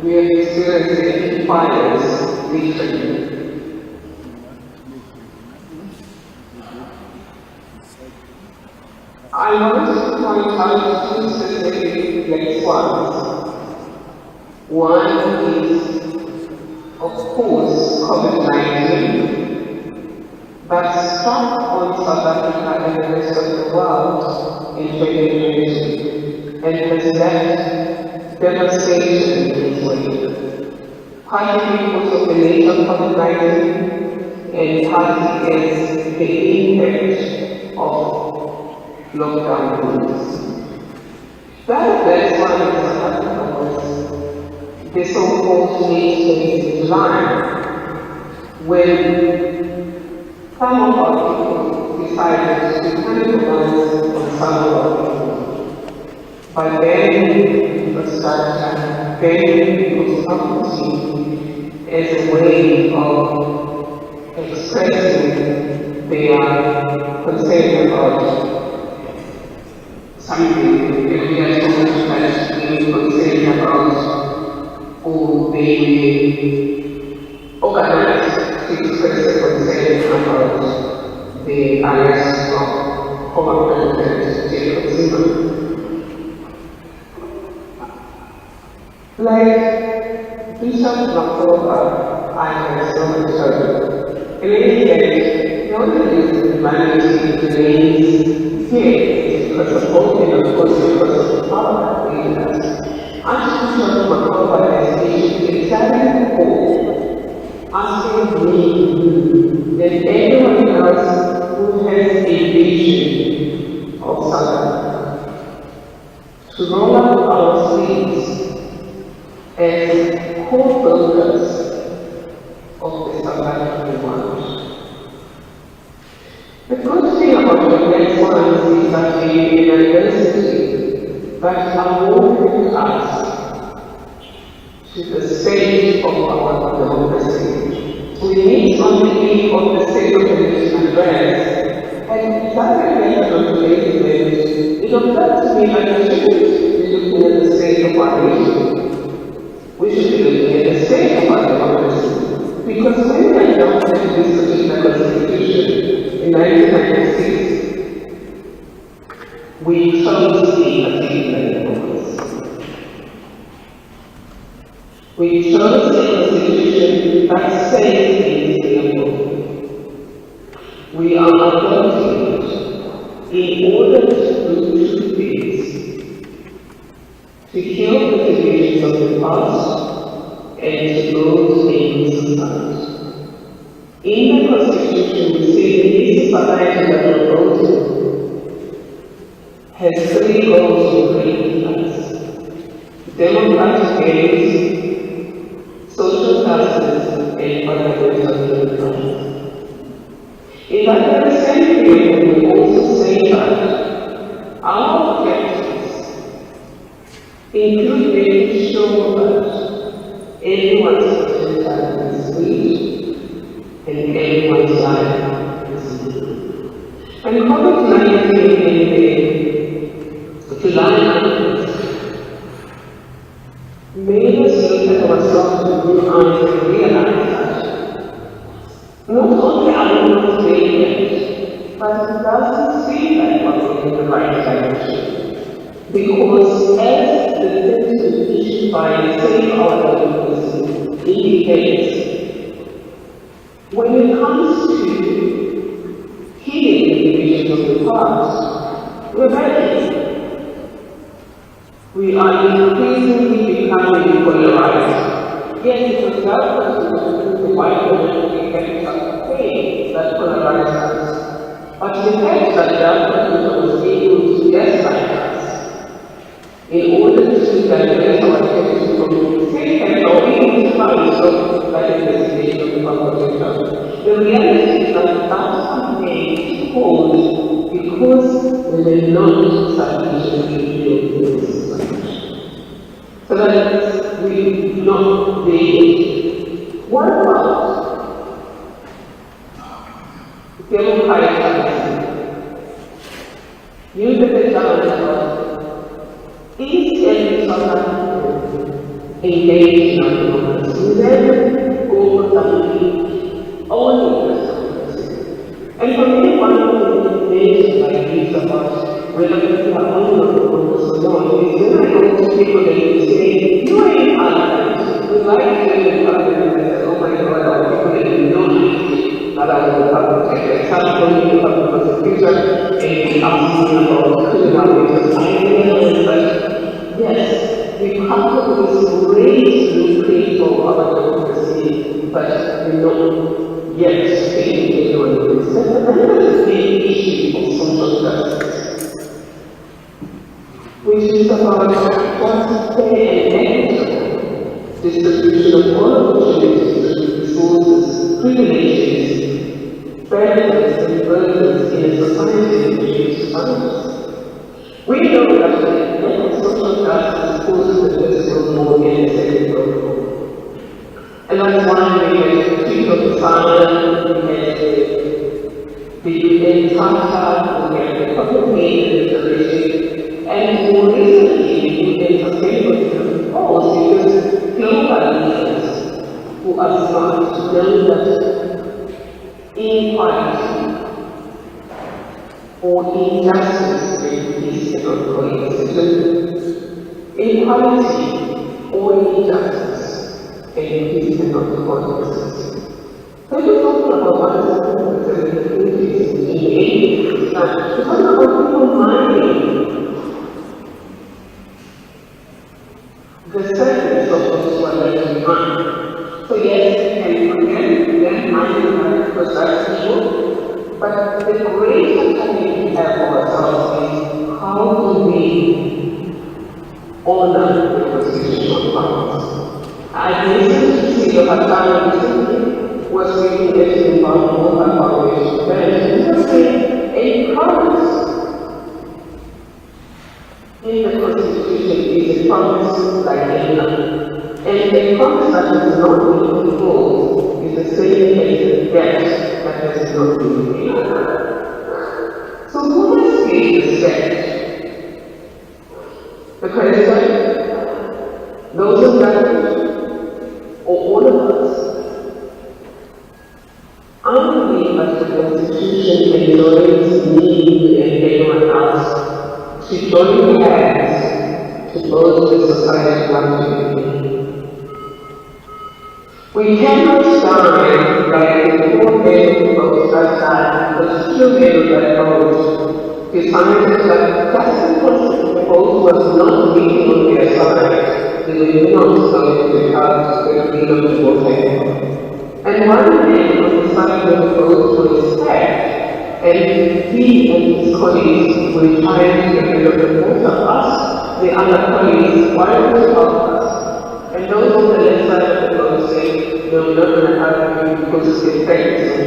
we are experiencing fires literally. I want to point out two specific next ones. One is, of course, COVID-19, that struck on South Africa and the rest of the world in 2020 and has left devastation in its wake. Partly because of the nature of COVID-19 and partly is the impact of lockdown rules. That first one in South Africa was the so-called May 20 July, when some of our people decided to cannibalize on some of our people by banning infrastructure, banning property as a way of expressing their concern about something that we are so much being concerned about, or they organize to express a concern about the arrest of former President Jacob Zuma. Like Bishop Makoba, I have so much trouble. In any case, the only reason humanity remains here because of hope and of course because of the power that we have. Archbishop Makoba has issued a telling call asking me and anyone else who has a vision of South Africa to roll up our sleeves as co-builders of the South African world. The good thing about the next ones is that they are diversity that are moving us to the stage of our democracy. We meet on the eve of the State of the Nation address, and that reflection on today's event, it occurred to me that we shouldn't be looking at the state of our nation. We should be looking at the state of our democracy. Because when we adopted this particular constitution in 1996, we chose a particular democracy. We chose a constitution that says things simple. We are adopting it in order to do two things: to heal the divisions of the past and to build a new society. In the Constitution, we say the new society that we're building has three goals to bring us: democratic gains, social justice, and fundamental human rights. In that very same period, we also say that our objectives include making sure that everyone's potential is reached and everyone's life is lived. And COVID-19 in the July onwards made us look at ourselves with new eyes and realize that not only are we not doing it, but it doesn't seem like we're in the right direction. Because as the definition issued by the same our democracy indicates, when it comes to healing the divisions of the past, we're ready. We are increasingly becoming polarized. Yes, it was doubtless the white woman effect of pain that polarized us. But the fact that doubtless was able to gaslight us in order to divert our attention from the same or even trying to like investigation of the public. The reality is that that's made hold because they were not sufficiently built. So that we do not be. What about democratic? You did the challenge is every South engaged in our democracy. We then go for something only and for me, one of the things I read about whether we are only or not is when I go to people and they say, you ain't Parliament. We like to in Parliament and say, oh my God, our people that you know that I will have protected. Some people will have prosecution and we ask me about criminal cases. Yes, we come to this great blueprint for our democracy, but we don't yet speak on this. Another big issue of social justice, which is about what's fair and equitable distribution of all opportunities, resources, privileges, benefits, and burdens in a society in which we survive. We know that the social justice causes the physical more in the second world. And that's why we had the Treaty of Asylum, we had the UN Charter, we had the Public Aid Declaration, and more recently the UN Sustainable Development Goals, because global leaders who are smart know that inequality or injustice in peace cannot coexist. Inequality or injustice in peace cannot coexist. So we're talking about one of the activities in the 80s, we're talking about people minding the surface of those who are left behind. So yes, and again, then minding because that's true. But the greater challenge we have for ourselves is how do we honor the position of powers? I listened to see the Hassan recently was reading this about more foundation. And he was saying a promise in the Constitution is a promise like England. And a promise that is not being fulfilled is the same as a debt that has not been paid. So who has paid this debt? The president, those in government, or all of us? I believe that the Constitution enjoins me and everyone else to join hands to build the society one together. We cannot die like the poor men folks outside, but still men that vote decided that just because the vote was not leaning on their side, they were not going to have the freedom to vote anymore. And one man on the side of the vote was attacked, and he and his colleagues were trying to get rid of the vote of us, the other colleagues, why would help us? And those on the left side of the vote say, no, we're not going to have you because the effect is on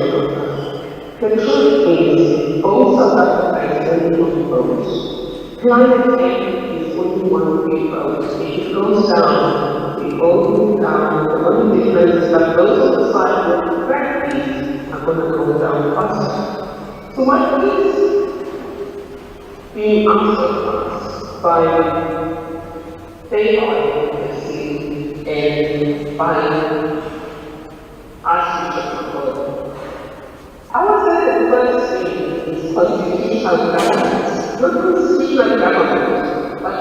the truth is, both South Africa is only one vote. Climate change is only one big vote. If it goes down, it all goes down. The only difference is that those on the side with the practice are going to go down faster. So what is being asked of us by democracy and by us people? I would say that the first thing is constitutional governance, not constitutional government, but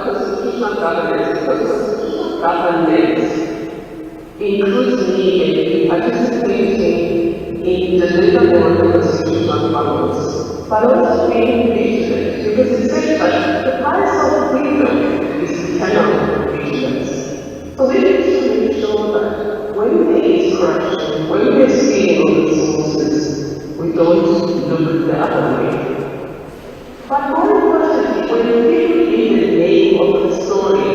governance, because governance includes me in participating in delivering on the constitutional values, but also being vigilant, because it says that the price of freedom is eternal vigilance. So we need to make sure that when there is corruption, when we're seeing all the resources, we don't look the other way. But more importantly, when people in the name of the story,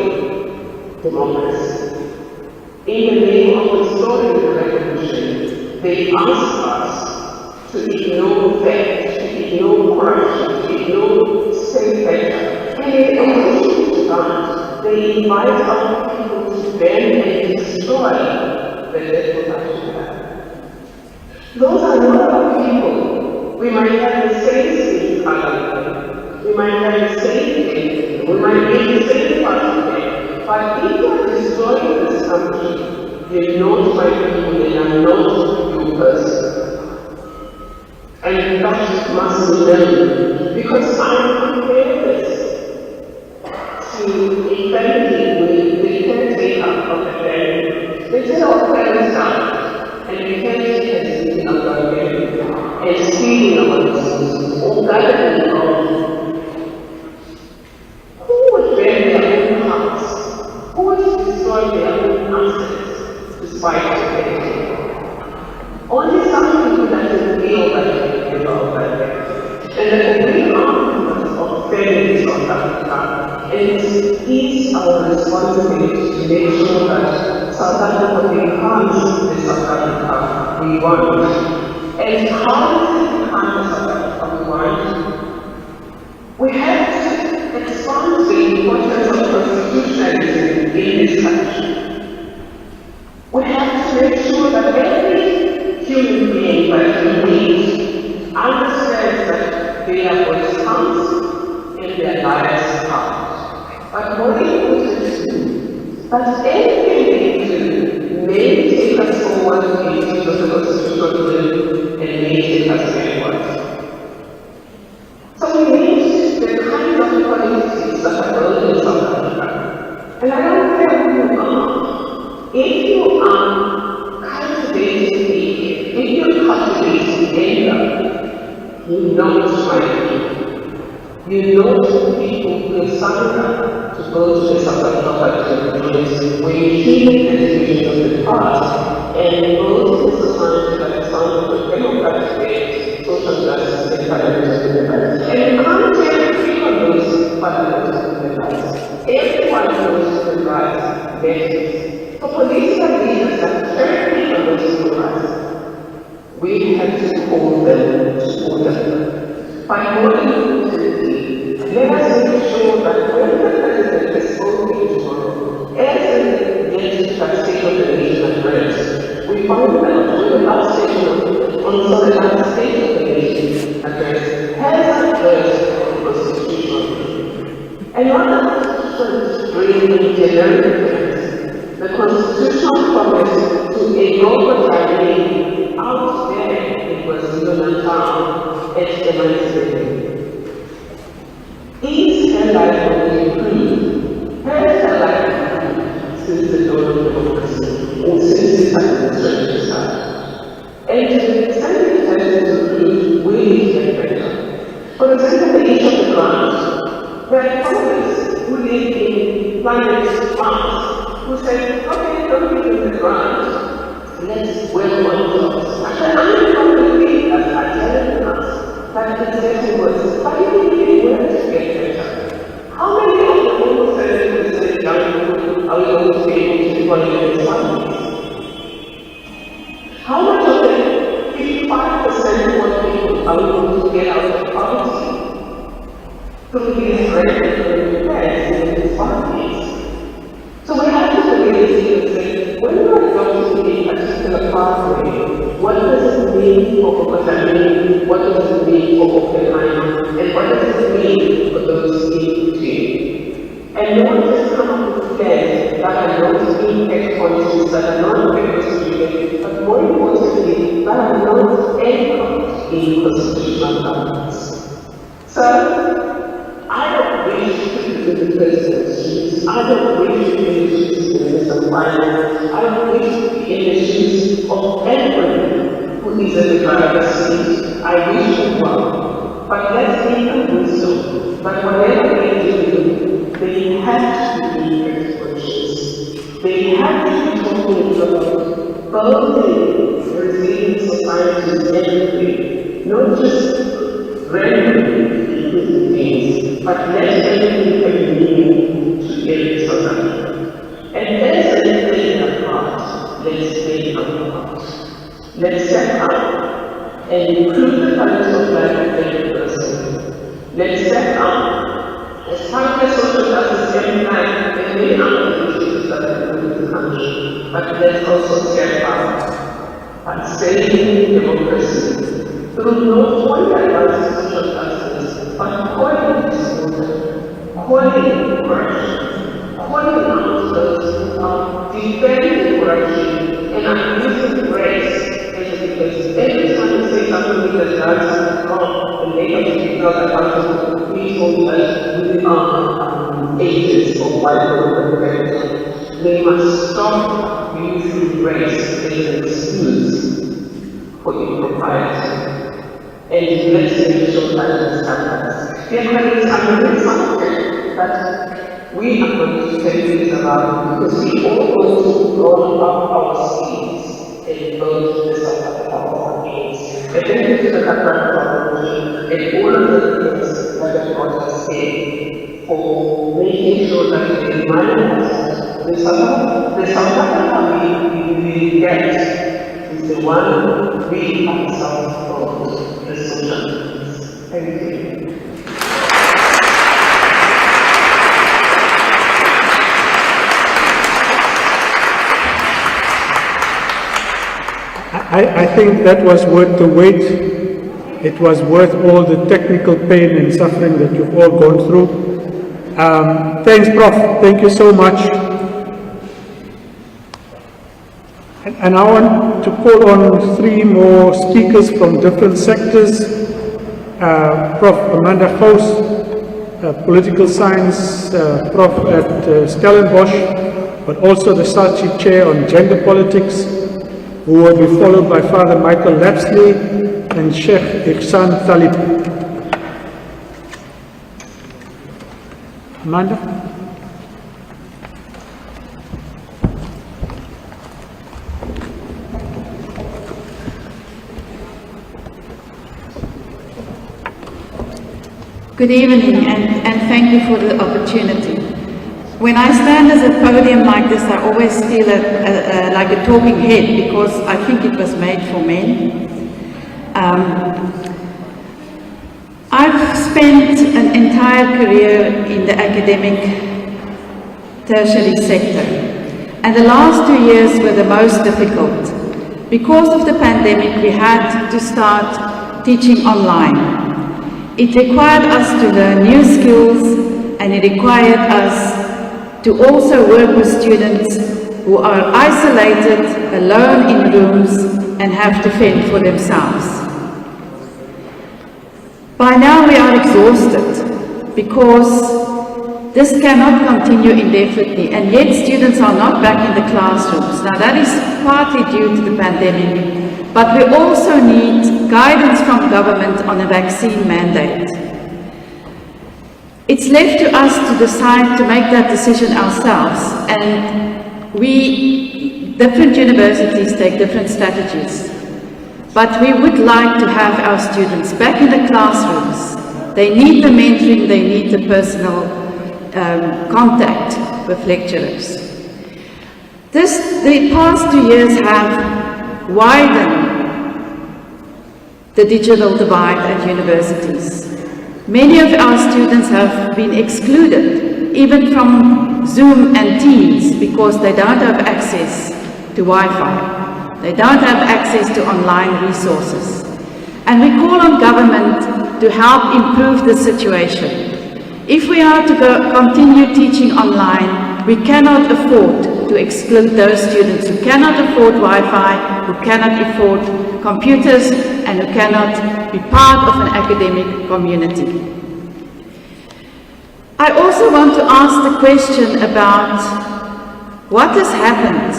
democracy, in the name of the story of the revolution, they ask us to ignore theft, to ignore corruption, to ignore state better. And they do that. They invite other people to bend and destroy the little that we have. Those are not our people. We might have the same skin color, we might have the same thing, we might be the same party, but if you are destroying this country, you're not my people, and I'm not your person. And that must be known, because I compare this to a family with the caretaker of the family. They say, oh, parents died, and the caretaker is sitting up our family and stealing our resources, or gathering of who would bury their own house, who would destroy their own assets despite the caretaker. Only some people that feel that about that. And that we are of families of Africa, and it is our responsibility to make sure that South Africa becomes the South Africa we want. And how does it become the South Africa we want? We have to expand the importance of constitutionalism in this country. We have to make sure that every human being that we meet understands that their voice counts and their lives count. But more importantly, that anything they do may take us forward into the constitutional will and may take us backward. So we need the kind of politics that are built in South Africa. And I don't care who you are. If you are cultivating hatred, if you're cultivating anger, you know it's right. You know people will sign up to go to the South Africa place where you hear the vision of the past and go to the society that is founded with democratic social justice and parliamentary. And you can't tell people those parliamentary rights. Everyone knows the rights there. For political leaders that carry on those human rights, we have to call them to order. By more importantly, let us make sure that when the President is spoken to, as the legislative state of the nation address, we find that when the last session on the last state of the nation address has addressed the Constitution. And not the Constitution bringing generic things, the Constitution promised to a global tragedy out there in KwaZulu-Natal as demonstrated. Is her life will be improved? Has her life improved since the dawn of democracy or since its administration started? And to the extent it has improved, we need to get better. For example, the issue of the grant. There are economists who live in planet Mars who say, okay, don't give them the grant, let's work on jobs. And I'm completely as I tell us. That the session was, but you really want to get better. How many of the people say young people are going to be able to employ their families? How much of them, 55% of people are going to get out of poverty through these regulatory repairs in these families? So we have to really and say, when we are going to a particular pathway, what does it mean for Okazami? What does it mean for Oppenheimer? And what does it mean for those in between? And not just come up with plans that are not in exponents, that are not reconstructed, but more importantly, that are not anchored in constitutional governance. So, I don't wish to the presidency. I don't wish to be in the shoes of Mr. Finance. I don't wish to be in the shoes of anybody who is in the driver's seat. I wish you well. But let's take a wisdom. But whatever they do, they have to be expressions. They have to be talking about building resilient societies everywhere, not just randomly doing things, but let's everything can mean to get society. And as they play their part, let's play our part. Let's set up and improve the quality of life of every person. Let's set up as part of the social justice plan, and many other issues that are in the country, but let's also set up and saving democracy through not only advancing social justice, but calling disorder, calling corruption, calling out those who are defending corruption and abusing race. Because every time you say something that is wrong, and they have to be held accountable, we hold that we are agents of white people. They must stop using race as an excuse for impropriety. And let's make sure that this happens. Dear colleagues, I'm very confident that we are going to take this around because we all want to roll up our sleeves and build the South Africa of our dreams. And thank you to the Catholic and all of the things that have brought us here for making sure that we remind us the South Africa we get is the one we ourselves build, the social justice. Thank you. I think that was worth the wait. It was worth all the technical pain and suffering that you've all gone through. Thanks, Prof. Thank you so much. And I want to call on 3 more speakers from different sectors. Prof. Amanda Gous, political science, Prof. at Stellenbosch, but also the SACHI chair on gender politics, who will be followed by Father Michael Lapsley and Sheikh Ihsan Talib. Amanda? Good evening, and thank you for the opportunity. When I stand as a podium like this, I always feel like a talking head because I think it was made for men. I've spent an entire career in the academic tertiary sector, and the last 2 years were the most difficult. Because of the pandemic, we had to start teaching online. It required us to learn new skills, and it required us to also work with students who are isolated, alone in rooms, and have to fend for themselves. By now we are exhausted because this cannot continue indefinitely, and yet students are not back in the classrooms. Now that is partly due to the pandemic, but we also need guidance from government on a vaccine mandate. It's left to us to decide to make that decision ourselves, and different universities take different strategies. But we would like to have our students back in the classrooms. They need the mentoring, they need the personal contact with lecturers. The past 2 years have widened the digital divide at universities. Many of our students have been excluded, even from Zoom and Teams, because they don't have access to Wi-Fi. They don't have access to online resources. And we call on government to help improve the situation. If we are to continue teaching online, we cannot afford to exclude those students who cannot afford Wi-Fi, who cannot afford computers, and who cannot be part of an academic community. I also want to ask the question about what has happened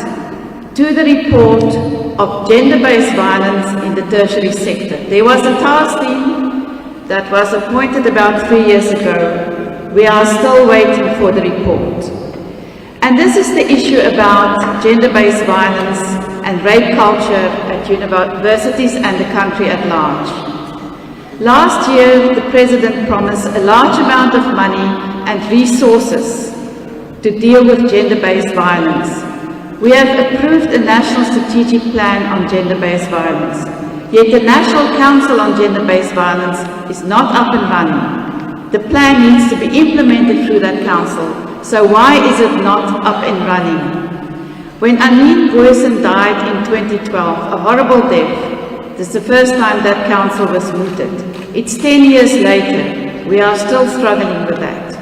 to the report of gender-based violence in the tertiary sector. There was a task team that was appointed about 3 years ago. We are still waiting for the report. And this is the issue about gender-based violence and rape culture at universities and the country at large. Last year, the President promised a large amount of money and resources to deal with gender-based violence. We have approved a national strategic plan on gender-based violence, yet the National Council on Gender-Based Violence is not up and running. The plan needs to be implemented through that council, so why is it not up and running? When Anine Boysen died in 2012, a horrible death, this is the first time that council was mooted. It's 10 years later, we are still struggling with that.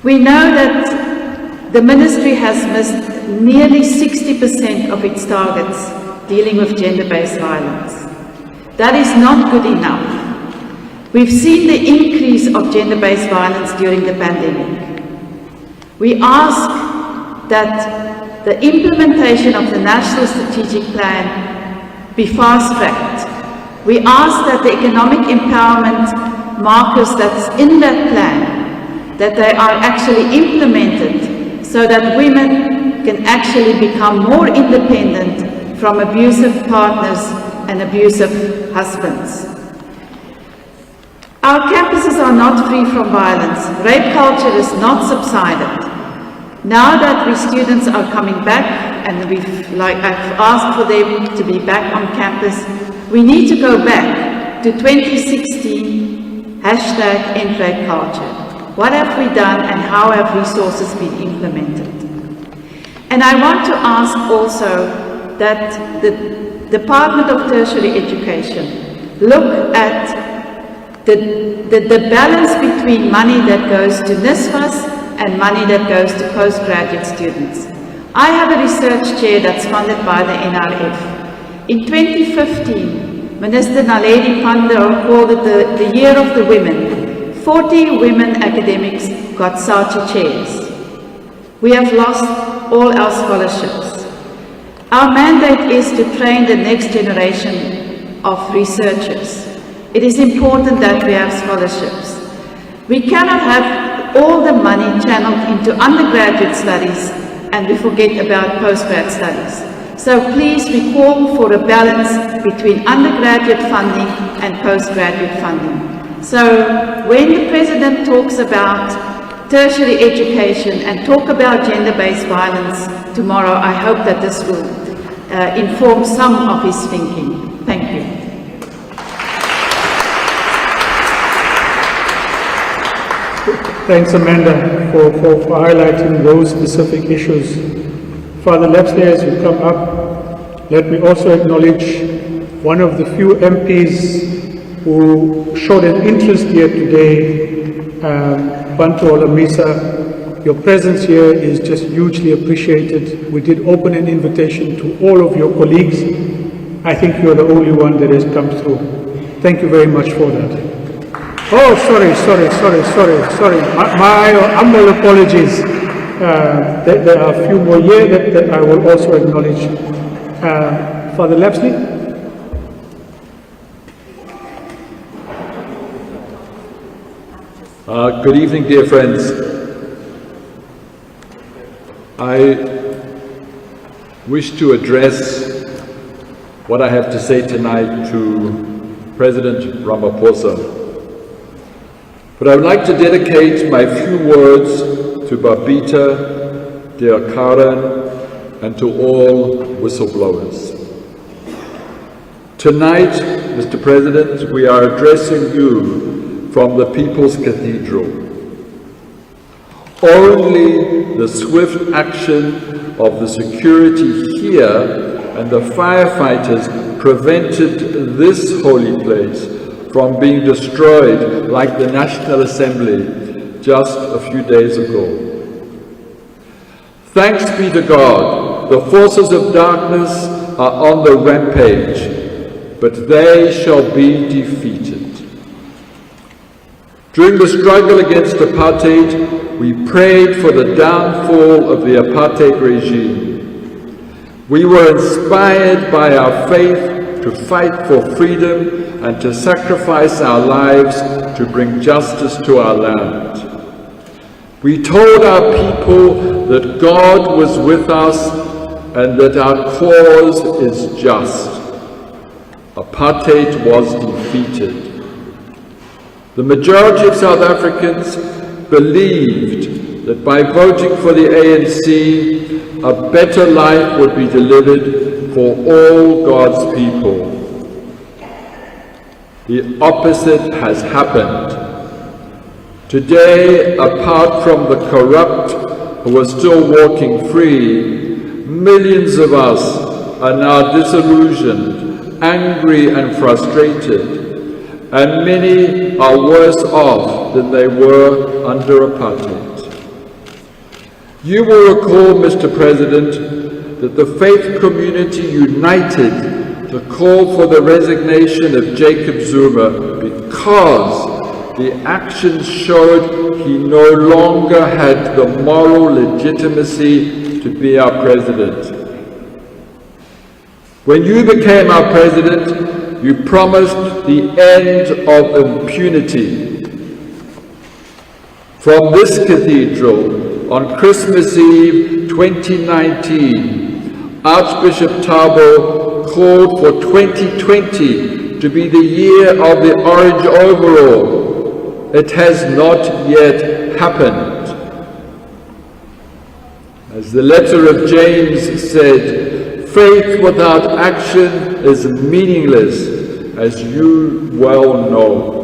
We know that the ministry has missed nearly 60% of its targets dealing with gender-based violence. That is not good enough. We've seen the increase of gender-based violence during the pandemic. We ask that the implementation of the National Strategic Plan be fast-tracked. We ask that the economic empowerment markers that's in that plan, that they are actually implemented so that women can actually become more independent from abusive partners and abusive husbands. Our campuses are not free from violence. Rape culture is not subsided. Now that we students are coming back, and I've asked for them to be back on campus, we need to go back to 2016, #EndRapeCulture. What have we done and how have resources been implemented? And I want to ask also that the Department of Tertiary Education look at the balance between money that goes to NSFAS and money that goes to postgraduate students. I have a research chair that's funded by the NRF. In 2015, Minister Naledi Pandor called it the Year of the Women. 40 women academics got SACHI chairs. We have lost all our scholarships. Our mandate is to train the next generation of researchers. It is important that we have scholarships. We cannot have all the money channeled into undergraduate studies and we forget about postgrad studies. So please, we call for a balance between undergraduate funding and postgraduate funding. So when the President talks about tertiary education and talk about gender-based violence tomorrow, I hope that this will inform some of his thinking. Thank you. Thanks, Amanda, for highlighting those specific issues. Father Lepsley, as you come up, let me also acknowledge one of the few MPs who showed an interest here today, Bantu Olamisa. Your presence here is just hugely appreciated. We did open an invitation to all of your colleagues. I think you're the only one that has come through. Thank you very much for that. Oh, sorry. My humble apologies. There are a few more here that I will also acknowledge. Father Lepsley? Good evening, dear friends. I wish to address what I have to say tonight to President Ramaphosa. But I would like to dedicate my few words to Babita, dear Karen, and to all whistleblowers. Tonight, Mr. President, we are addressing you from the People's Cathedral. Only the swift action of the security here and the firefighters prevented this holy place from being destroyed like the National Assembly just a few days ago. Thanks be to God, the forces of darkness are on the rampage, but they shall be defeated. During the struggle against apartheid, we prayed for the downfall of the apartheid regime. We were inspired by our faith to fight for freedom and to sacrifice our lives to bring justice to our land. We told our people that God was with us and that our cause is just. Apartheid was defeated. The majority of South Africans believed that by voting for the ANC, a better life would be delivered for all God's people. The opposite has happened. Today, apart from the corrupt who are still walking free, millions of us are now disillusioned, angry and frustrated, and many are worse off than they were under apartheid. You will recall, Mr. President, that the faith community united to call for the resignation of Jacob Zuma because the actions showed he no longer had the moral legitimacy to be our president. When you became our president, you promised the end of impunity. From this cathedral, on Christmas Eve 2019, Archbishop Thabo called for 2020 to be the year of the orange overall. It has not yet happened. As the letter of James said, faith without action is meaningless, as you well know.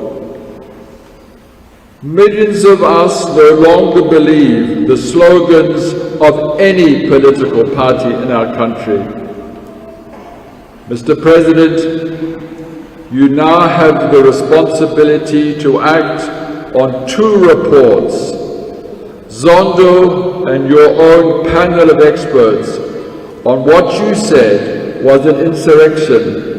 Millions of us no longer believe the slogans of any political party in our country. Mr. President, you now have the responsibility to act on two reports, Zondo and your own panel of experts, on what you said was an insurrection.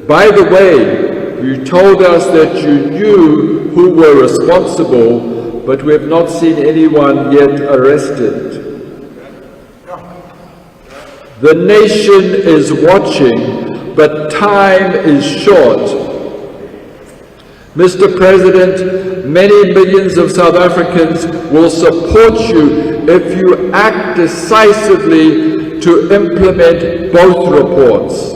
By the way, you told us that you knew who were responsible, but we have not seen anyone yet arrested. The nation is watching, but time is short. Mr. President, many millions of South Africans will support you if you act decisively to implement both reports.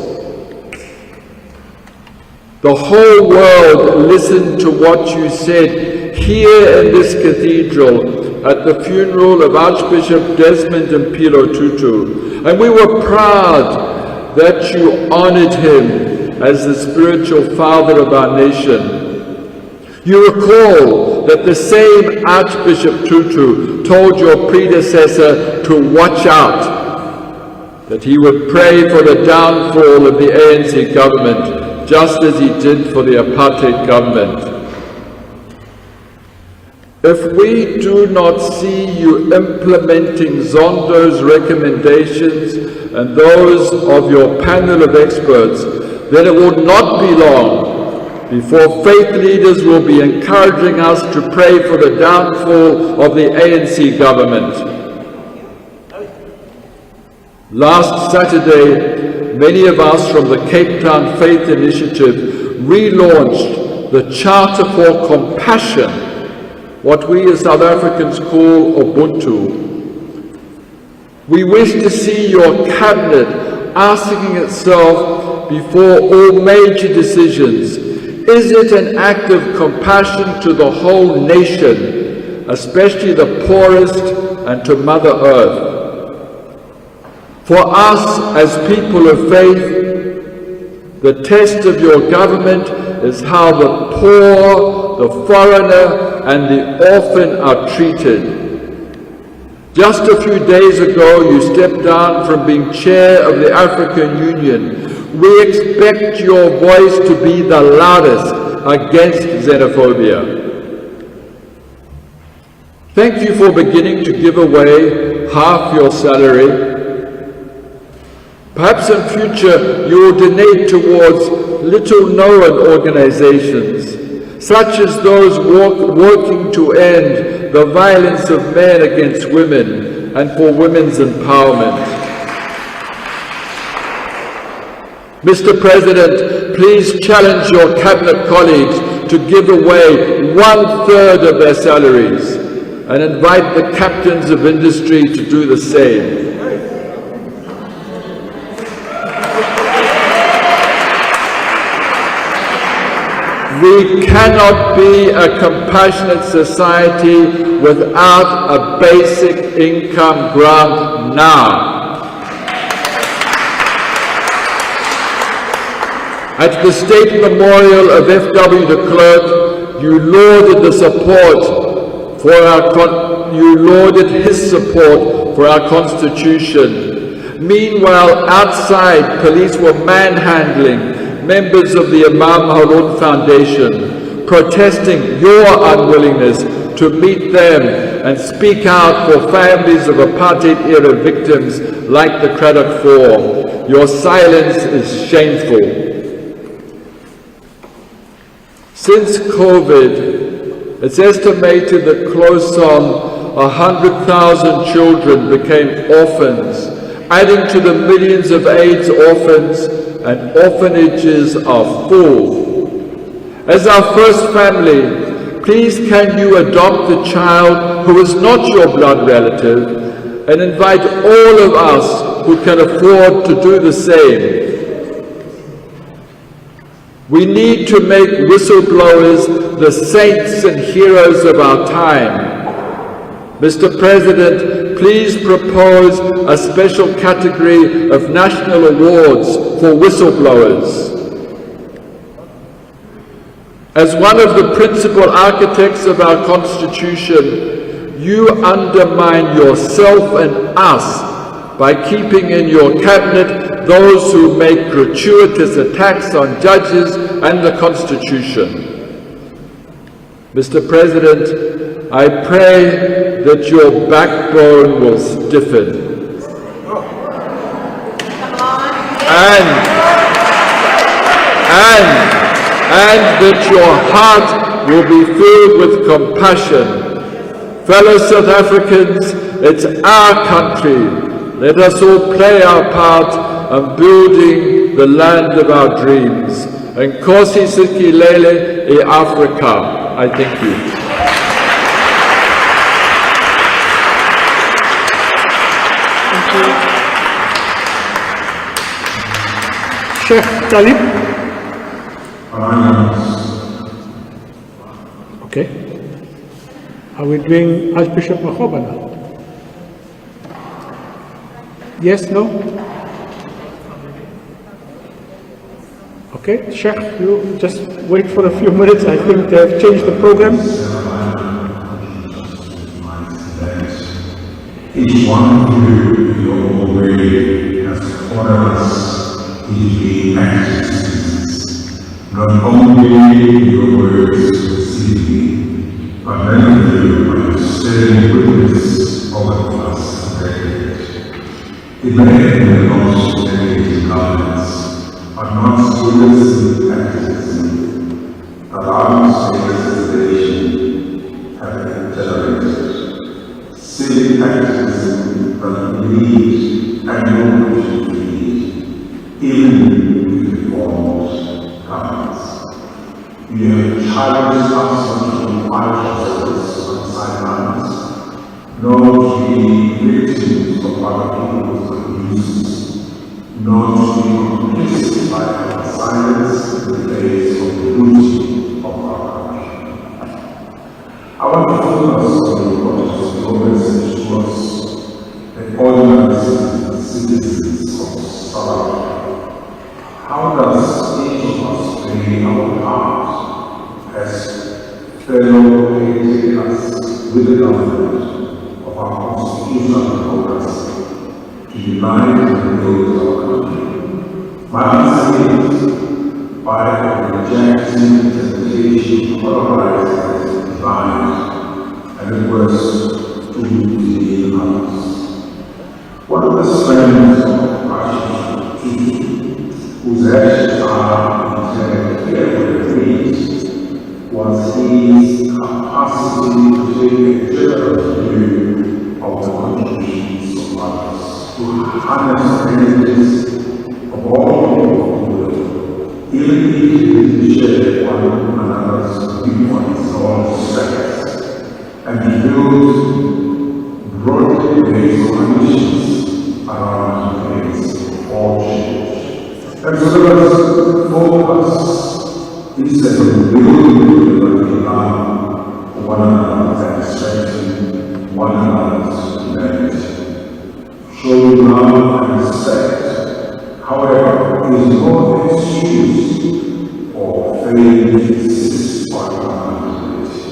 The whole world listened to what you said here in this cathedral at the funeral of Archbishop Desmond Mpilo Tutu, and we were proud that you honored him as the spiritual father of our nation. You recall that the same Archbishop Tutu told your predecessor to watch out, that he would pray for the downfall of the ANC government, just as he did for the apartheid government. If we do not see you implementing Zondo's recommendations and those of your panel of experts, then it will not be long before faith leaders will be encouraging us to pray for the downfall of the ANC government. Last Saturday, many of us from the Cape Town Faith Initiative relaunched the Charter for Compassion, what we as South Africans call Ubuntu. We wish to see your cabinet asking itself before all major decisions, is it an act of compassion to the whole nation, especially the poorest, and to Mother Earth? For us as people of faith, the test of your government is how the poor, the foreigner, and the orphan are treated. Just a few days ago, you stepped down from being chair of the African Union. We expect your voice to be the loudest against xenophobia. Thank you for beginning to give away half your salary. Perhaps in future you will donate towards little-known organizations, such as those working to end the violence of men against women and for women's empowerment. Mr. President, please challenge your cabinet colleagues to give away 1/3 of their salaries and invite the captains of industry to do the same. We cannot be a compassionate society without a basic income grant now. At the State Memorial of F.W. de Klerk, you lauded his support for our Constitution. Meanwhile, outside, police were manhandling members of the Imam Harun Foundation, protesting your unwillingness to meet them and speak out for families of apartheid-era victims like the Craddock Four. Your silence is shameful. Since COVID, it's estimated that close on 100,000 children became orphans, adding to the millions of AIDS orphans, and orphanages are full. As our first family, please can you adopt a child who is not your blood relative and invite all of us who can afford to do the same. We need to make whistleblowers the saints and heroes of our time. Mr. President, please propose a special category of national awards for whistleblowers. As one of the principal architects of our Constitution, you undermine yourself and us by keeping in your cabinet those who make gratuitous attacks on judges and the Constitution. Mr. President, I pray that your backbone will stiffen. And that your heart will be filled with compassion. Fellow South Africans, it's our country. Let us all play our part in building the land of our dreams. Nkosi Sikelel' e-Afrika. I thank you. Sheikh Talib. Okay. Are we doing Archbishop Makhoba now? Yes, no? Okay, Sheikh, you just wait for a few minutes. I think they have changed the program. Each one of you, in your own way, has taught us to be actors, not only your words receive me, but many of you are standing witness of the past decade. It may have been lost in governments, but not students in activism. Around civilization have been generated. Civic activism that lead and knowledge lead, even with reformed governments. You have challenged us to fight ourselves on sidelines, not to be victims of other people's abuses, not to be complicit by our silence in the face of the beauty of our country. I want to focus on your message to us, the ordinary citizens of South Africa. How does each of us play our part as fellow caretakers with the government of our constitutional progress to unite and build our country? My answer is by rejecting the temptation to polarize and divide and it was to the others. One of the strengths of Archbishop whose actions are intended carefully read, was trustees' capacity to take a general view of the contributions of others, to harness the energies of all people of the world, even if they share one another's viewpoints or strengths, and to build broad based coalitions around the place or change. And so let us focus instead of building the love for one another and strengthening one another's humanity. Showing love and respect, however, is no excuse for failing to insist on accountability.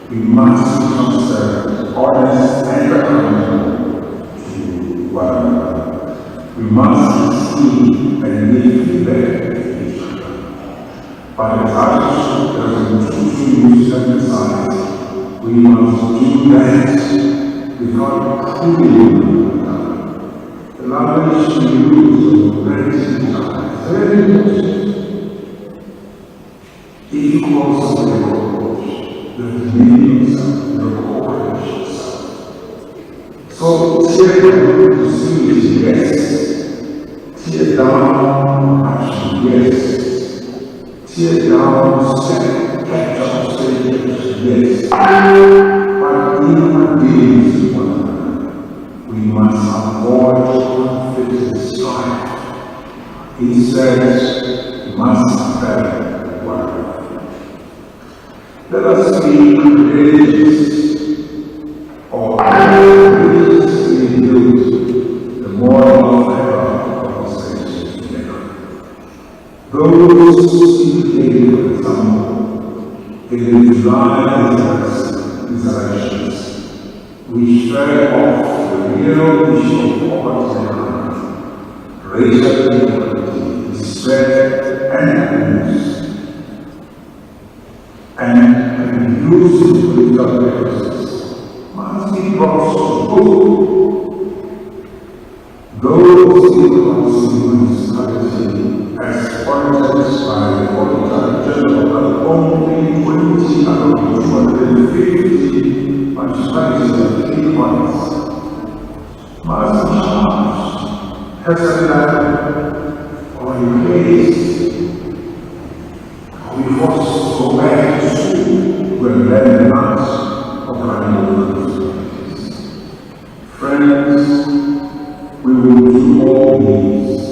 We must be concerned, honest, and accountable to one another. We must see and give feedback to each other. But as attitude doesn't choose to emphasize, we must do that without proving one another. The language we use of gratitude is very important. Equals the approach, the meanings of the cooperation. So tear down to see is yes. Tear down action, yes. Tear down step, catch up, yes. But human beings with one another, we must avoid conflict strife. Instead, we must bear one another. Let us be courageous, or religiously build the moral fiber of conversation together. Those who indicate, for example, in the July resurrections, which fell off the real issue of poverty and crime, racial inequality, despair, and abuse, and using political purposes, must be brought to book. Those inconsistencies as pointed by the Auditor General that only 20 out of 250 municipalities and 3 points must be charged, has a level or replaced. We forced to go back to school when then not of running. Friends, we will do all these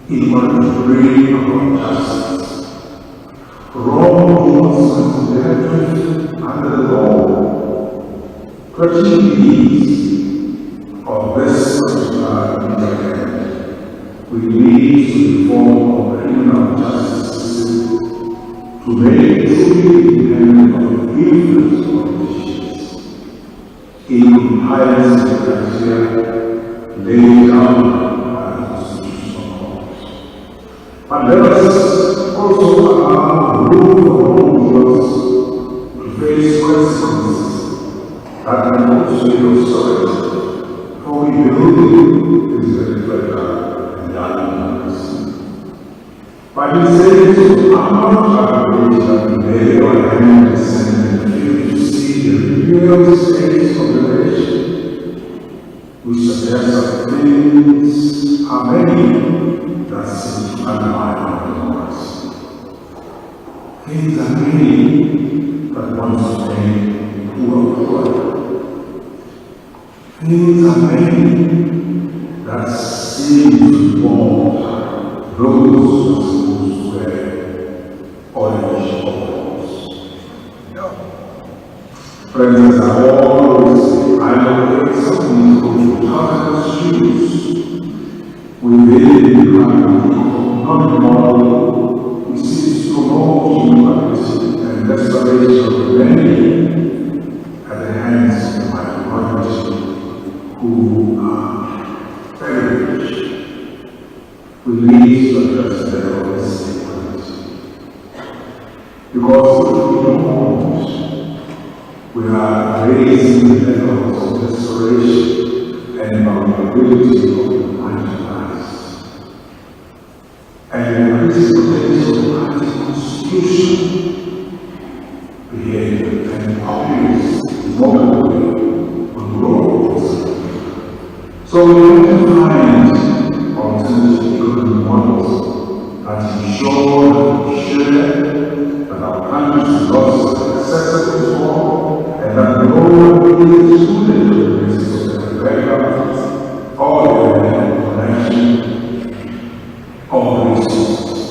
in order to bring about justice. Wrongdoers must be dealt under the law. To achieve these, of this particular internet, we need to reform our criminal justice system to make it truly independent of the influence of politicians in compliance with the criteria laid down by the Constitutional Court. But let us also allow room for wrongdoers to face consequences that can also be authority, for we believe is very better and valuable. But he says, I'm not going to lay your hand and send you to see the real state of the nation, which suggests that things are many that seem to undermine our democracy. Things are many that want to make poor poor. Things are many that seem to want those who are supposed to wear orange overalls. Friends, as I always say, I know that some people who have shoes within the non-moral, we see to promote humanity and restoration of humanity at the hands of my community who are very rich. We need to address their inequality. Because if we don't, we are raising the levels of restoration and vulnerability of the marginalized. And the increasing potential of the constitution So we have to find alternative economic models that ensure that we share, that our country's loss is accessible to all, and that the role is excluded to the basis of the very government or the connection of the resources.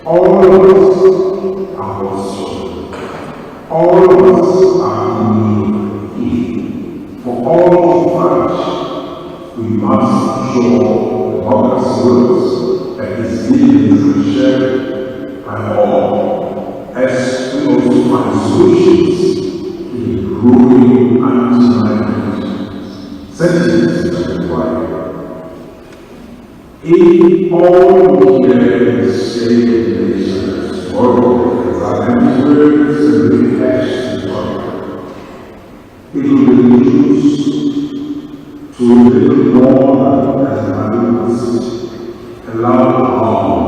All of us are also, all of us are in need. For all to flourish, we must ensure democracy works and is lived and shared by all, as we also find solutions to the growing anti-migration sentiments that require. In all the state of the nation as tomorrow, as our words and the actions tomorrow, it will be reduced to a little more as an animals, allow harm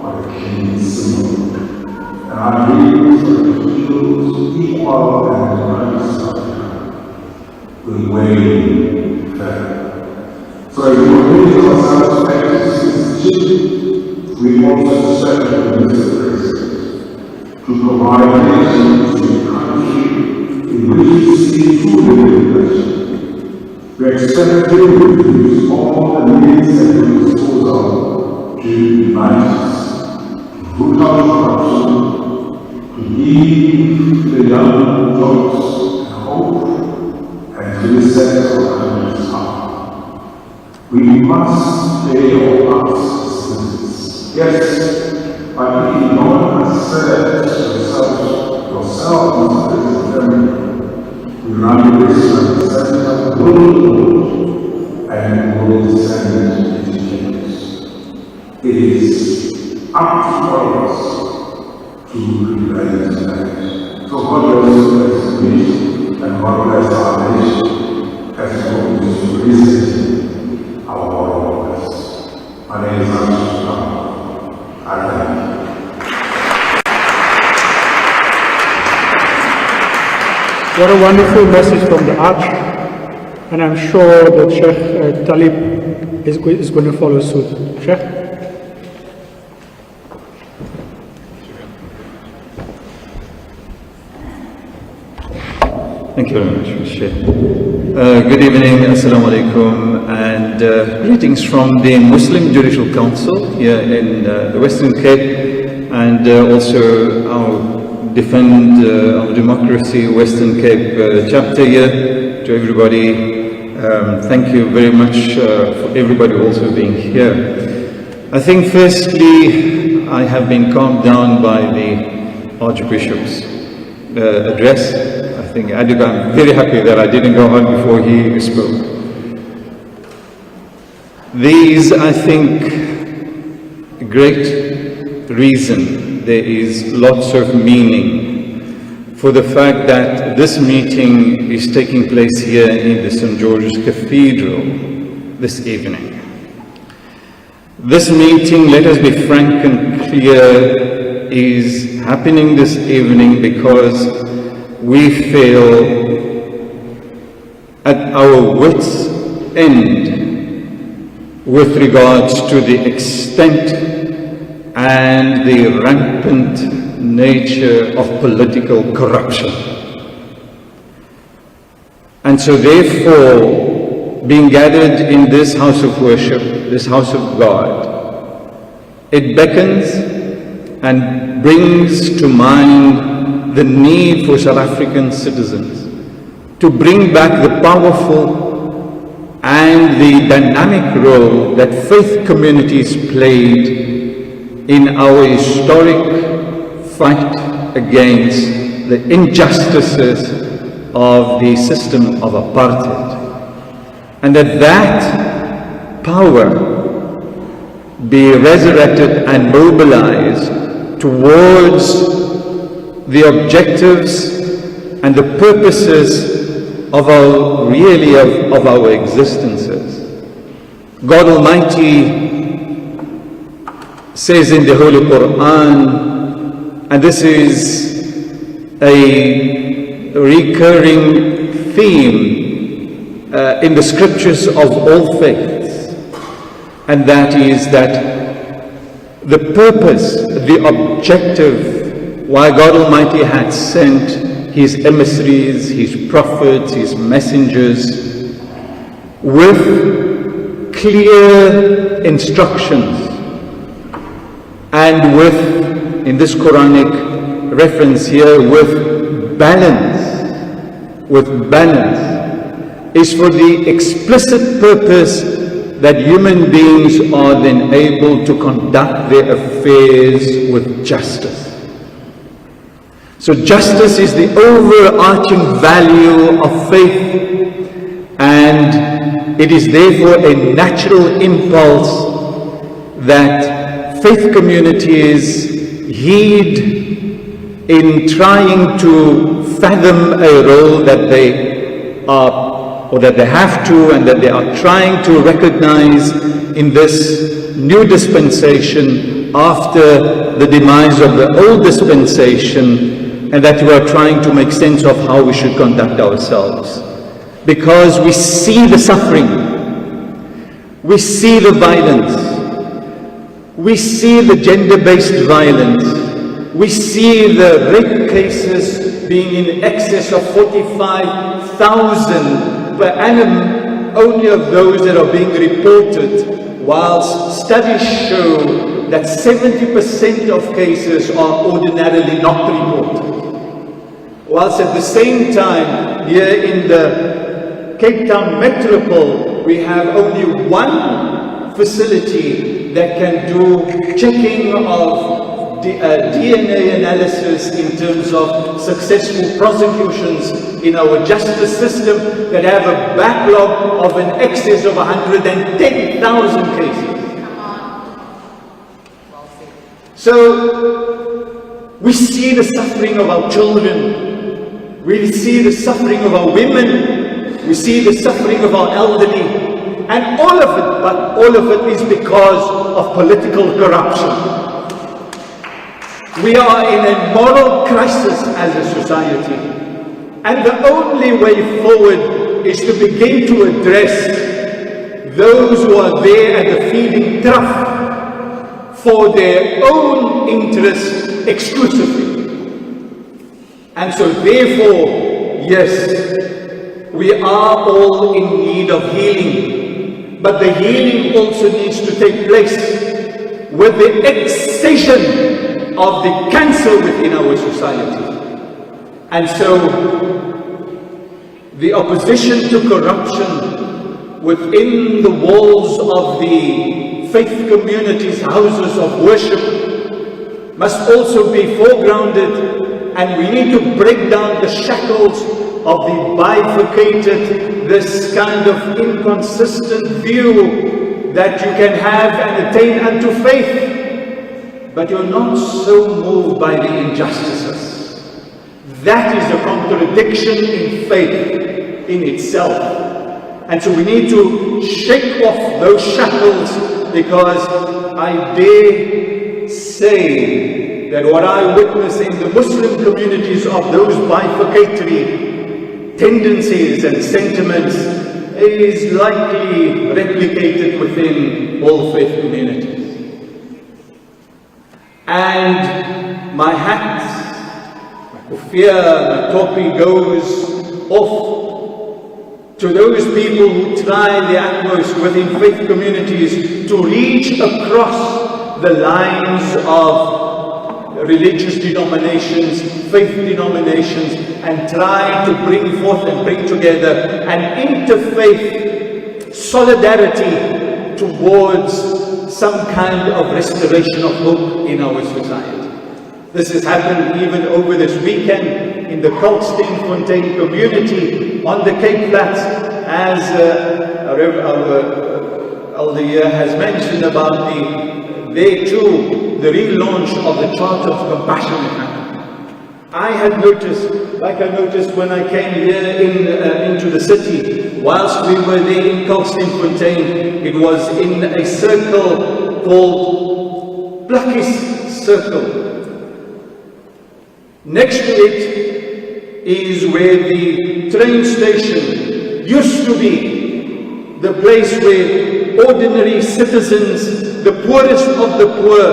by the king's symbol, and our dreams of individuals equal and democratic will wane further. So if we commit ourselves to active citizenship, we also set up the President to provide nations to a country in which we see true liberation. We expect him to use all the means at his disposal to unite us, to root out corruption, to give the young jobs and hope, and to reset our country's heart. We must play our parts as citizens. Yes, but if no one said yourself, we run the risk of the center of the world and will descend into chaos. It is up to all of us to prevent that. So God bless us and God bless our nation as we go to reset our world. My name is What a wonderful message from the Arch, and I'm sure that Sheikh Talib is going to follow suit. Sheikh? Thank you very much, Sheikh. Good evening, Assalamu alaikum, and greetings from the Muslim Judicial Council here in the Western Cape, and also our Defend Our Democracy Western Cape chapter here. To everybody, thank you very much for everybody also being here. I think firstly, I have been calmed down by the Archbishop's address. I think I'm very happy that I didn't go on before he spoke. These, I think, great reason. There is lots of meaning for the fact that this meeting is taking place here in the St. George's Cathedral this evening. This meeting, let us be frank and clear, is happening this evening because we feel at our wits' end with regards to the extent and the rampant nature of political corruption. And so therefore, being gathered in this house of worship, this house of God, it beckons and brings to mind the need for South African citizens to bring back the powerful and the dynamic role that faith communities played in our historic fight against the injustices of the system of apartheid. And that power be resurrected and mobilized towards the objectives and the purposes of our existences. God Almighty says in the Holy Quran, and this is a recurring theme in the scriptures of all faiths, and that is that the purpose, the objective, why God Almighty had sent His emissaries, His prophets, His messengers, with clear instructions and with, in this Quranic reference here, with balance, is for the explicit purpose that human beings are then able to conduct their affairs with justice. So justice is the overarching value of faith, and it is therefore a natural impulse that faith communities heed in trying to fathom a role that they are, or that they have to, and that they are trying to recognize in this new dispensation after the demise of the old dispensation, and that we are trying to make sense of how we should conduct ourselves. Because we see the suffering, we see the violence, we see the gender-based violence, we see the rape cases being in excess of 45,000 per annum, only of those that are being reported, whilst studies show that 70% of cases are ordinarily not reported. Whilst at the same time, here in the Cape Town metropole, we have only one facility that can do checking of DNA analysis in terms of successful prosecutions in our justice system, that have a backlog of an excess of 110,000 cases. So we see the suffering of our children, we see the suffering of our women, we see the suffering of our elderly, and all of it, but all of it is because of political corruption. We are in a moral crisis as a society, and the only way forward is to begin to address those who are there at the feeding trough for their own interests exclusively. And so therefore, yes, we are all in need of healing, but the healing also needs to take place with the excision of the cancer within our society. And so the opposition to corruption within the walls of the faith communities' houses of worship must also be foregrounded, and we need to break down the shackles of the bifurcated, this kind of inconsistent view that you can have and attain unto faith, but you're not so moved by the injustices. That is a contradiction in faith in itself. And so we need to shake off those shackles, because I dare say that what I witness in the Muslim communities of those bifurcatory tendencies and sentiments is likely replicated within all faith communities. And my hat, my kufiya, my topi goes off to those people who try their utmost within faith communities to reach across the lines of religious denominations, faith denominations, and try to bring forth and bring together an interfaith solidarity towards some kind of restoration of hope in our society. This has happened even over this weekend in the Kalksteenfontein community on the Cape Flats, as our elder here has mentioned about there too, the relaunch of the Charter of Compassion. I had noticed, like I noticed when I came here into the city, whilst we were there in Kalksteenfontein, it was in a circle called Plakkies Circle. Next to it is where the train station used to be the place where ordinary citizens, the poorest of the poor,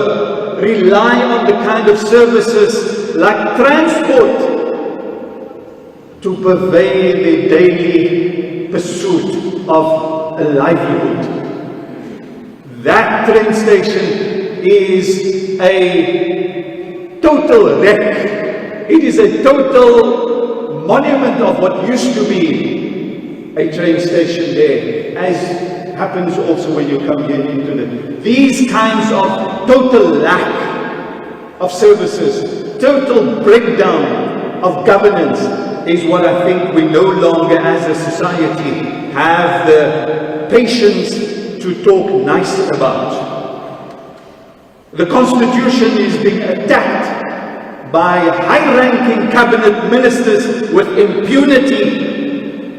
rely on the kind of services like transport to purvey their daily pursuit of a livelihood. That train station is a total wreck. It is a total monument of what used to be a train station there, as happens also when you come here into these kinds of total lack of services, total breakdown of governance is what I think we no longer as a society have the patience to talk nice about. The Constitution is being attacked by high-ranking cabinet ministers with impunity,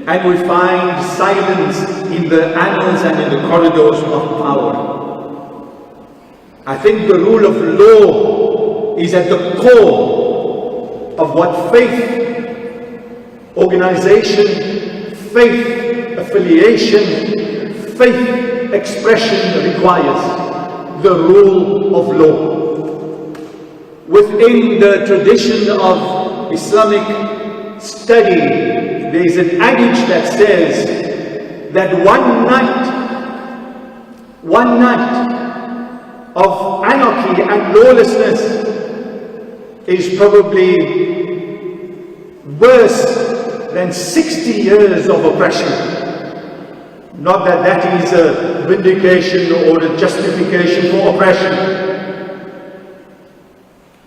and we find silence in the annals and in the corridors of power. I think the rule of law is at the core of what faith, organization, faith, affiliation, faith expression requires. The rule of law. Within the tradition of Islamic study, there is an adage that says that one night of anarchy and lawlessness is probably worse than 60 years of oppression. Not that that is a vindication or a justification for oppression,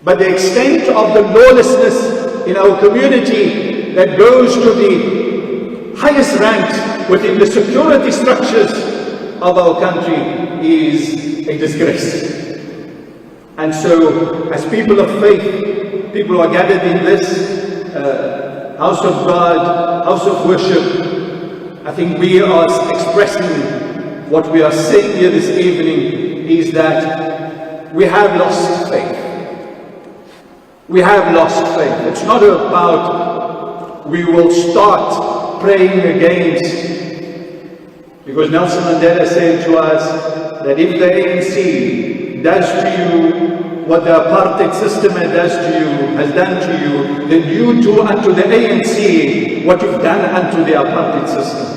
but the extent of the lawlessness in our community that goes to the highest ranks within the security structures of our country is a disgrace. And so, as people of faith, people who are gathered in this house of God, house of worship, I think we are expressing what we are saying here this evening is that we have lost faith. We have lost faith. It's not about we will start praying against, because Nelson Mandela said to us that if the ANC does to you what the apartheid system has done to you, then you do unto the ANC what you've done unto the apartheid system.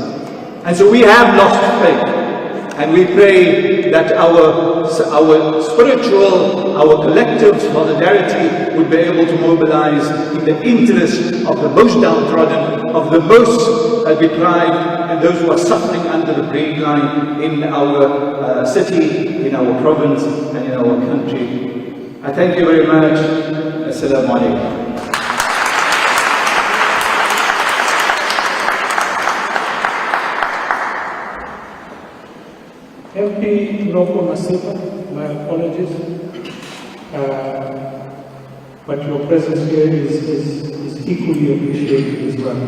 And so we have lost faith, and we pray that our spiritual, our collective solidarity would be able to mobilize in the interest of the most downtrodden, of the most deprived, and those who are suffering under the bread line in our city, in our province, and in our country. I thank you very much. Assalamu alaikum. MP Noko Masipa, my apologies, but your presence here is equally appreciated as well.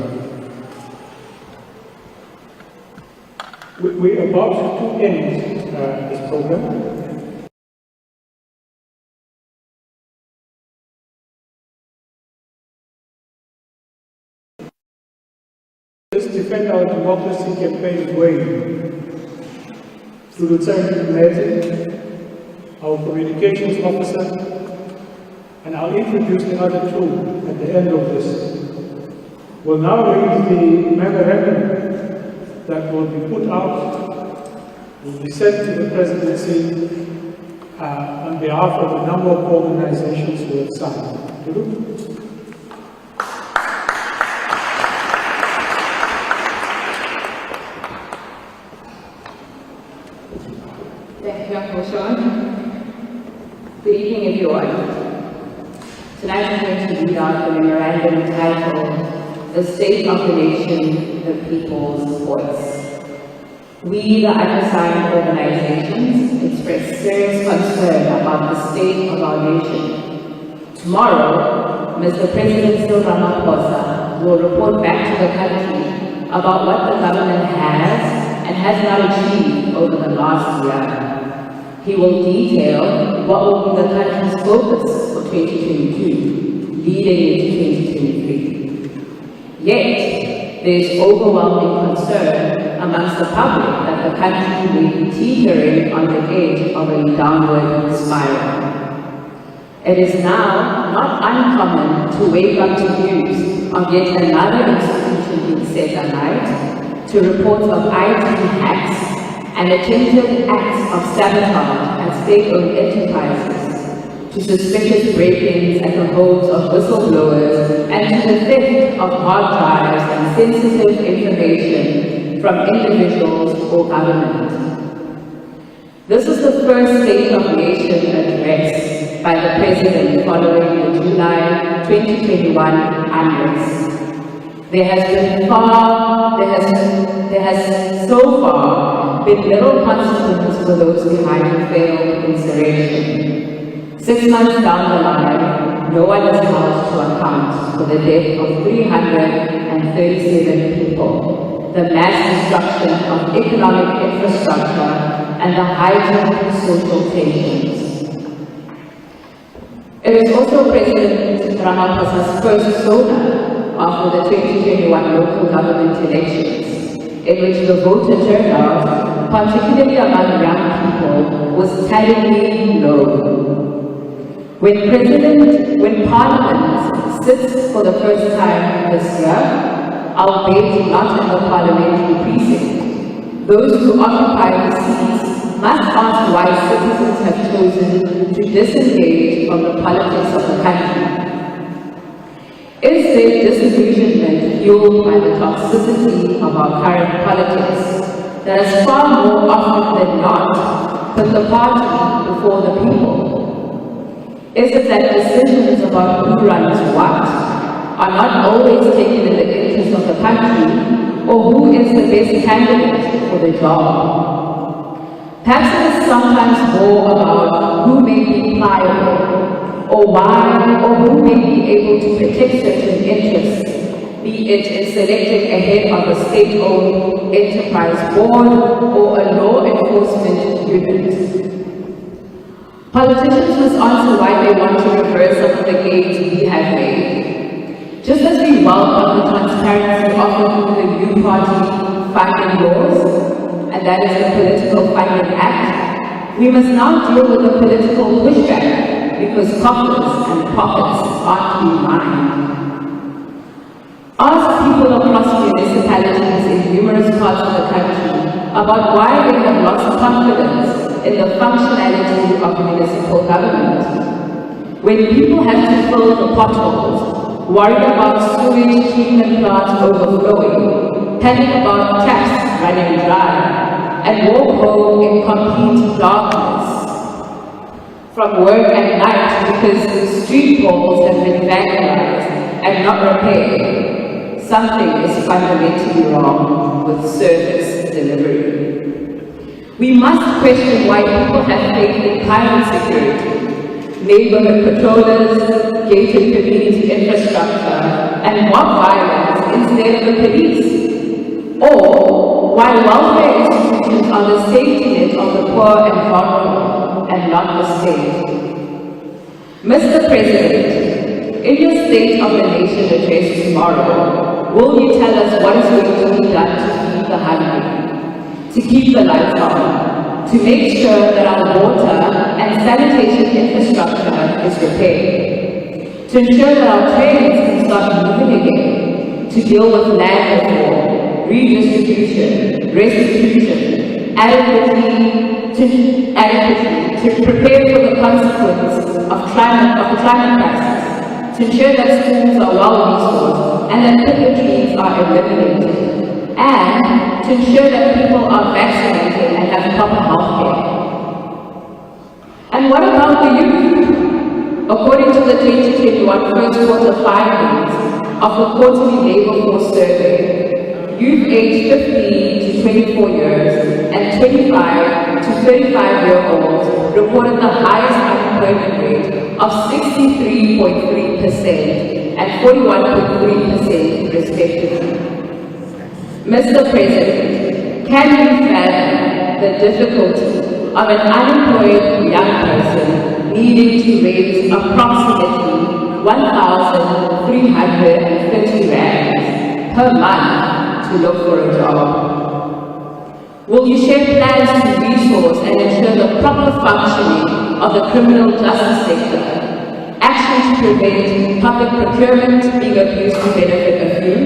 We're about to end this program. This Defend Our Democracy campaign is way to Lieutenant Mehdi, our communications officer, and I'll introduce the other two at the end of this. We'll now read the memorandum that will be put out, will be sent to the presidency on behalf of a number of organizations who have signed. Good evening, everyone. Tonight I'm going to read out the memorandum entitled The State of the Nation, the People's Voice. We, the undersigned organizations, express serious concern about the state of our nation. Tomorrow, Mr. President Cyril Ramaphosa will report back to the country about what the government has and has not achieved over the last year. He will detail what will be the country's focus for 2022, leading into 2023. Yet, there's overwhelming concern amongst the public that the country may be teetering on the edge of a downward spiral. It is now not uncommon to wake up to news of yet another institution being set alight, to reports of IT hacks and attempted acts of sabotage at state-owned enterprises, to suspicious break-ins at the homes of whistleblowers, and to the theft of hard drives and sensitive information from individuals or government. This is the first State of Nation address by the President following the July 2021 unrest. There has so far been little consequence for those behind the failed insurrection. 6 months down the line, no one is held to account for the death of 337 people, the mass destruction of economic infrastructure, and the heightened social tensions. It is also President Ramaphosa's first SONA after the 2021 local government elections, in which the voter turnout, particularly among young people, was tellingly low. When Parliament sits for the first time this year, albeit not in the parliamentary precinct, those who occupy the seats must ask why citizens have chosen to disengage from the politics of the country. Is there disillusionment fueled by the toxicity of our current politics that has far more often than not put the party before the people? Is it that decisions about who runs what are not always taken in the interest of the country, or who is the best candidate for the job? Perhaps it is sometimes more about who may be pliable, or why, or who may be able to protect certain interests, be it in selecting a head of a state-owned enterprise board or a law enforcement unit. Politicians must answer why they want to reverse some of the gains we have made. Just as we welcome the transparency offered through the new party funding laws, and that is the Political Funding Act, we must now deal with the political pushback because coffers and pockets aren't being mined. Ask people across municipalities in numerous parts of the country about why they have lost confidence in the functionality of municipal government. When people have to fill the potholes, worry about sewage treatment plants overflowing, panic about taps running dry, and walk home in complete darkness from work at night because the street poles have been vandalized and not repaired, something is fundamentally wrong with service delivery. We must question why people have faith in private security, neighborhood patrollers, gated community infrastructure, and mob violence instead of the police. Or why welfare institutions are the safety net of the poor and vulnerable, and not the state. Mr. President, in your State of the Nation address tomorrow, will you tell us what is going to be done to feed the hungry? To keep the lights on, to make sure that our water and sanitation infrastructure is repaired, to ensure that our trains can start moving again, to deal with land reform, redistribution, restitution, adequately to prepare for the consequence of the climate crisis, to ensure that schools are well-resourced and that picket trees are eliminated, and to ensure that people are vaccinated and have proper health care. And what about the youth? According to the 2021 first quarter findings of the quarterly labor force survey, youth aged 15 to 24 years and 25 to 35-year-olds reported the highest unemployment rate of 63.3% and 41.3% respectively. Mr. President, can you fathom the difficulty of an unemployed young person needing to raise approximately 1,330 rands per month to look for a job? Will you share plans to resource and ensure the proper functioning of the criminal justice sector? Action to prevent public procurement being abused to benefit a few?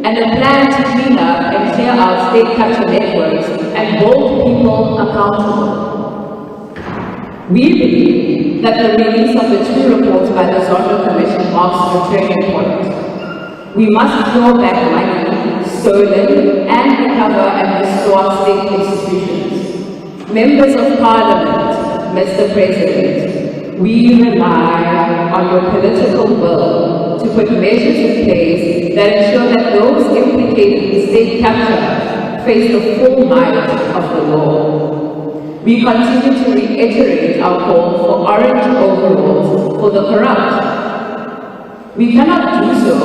And a plan to clean up and clear out state capture networks and hold people accountable. We believe that the release of the 2 reports by the SONA Commission marks a turning point. We must claw back money stolen and recover and restore state institutions. Members of Parliament, Mr. President, we rely on your political will to put measures in place that ensure that those implicated in state capture face the full might of the law. We continue to reiterate our call for orange overalls for the corrupt. We cannot do so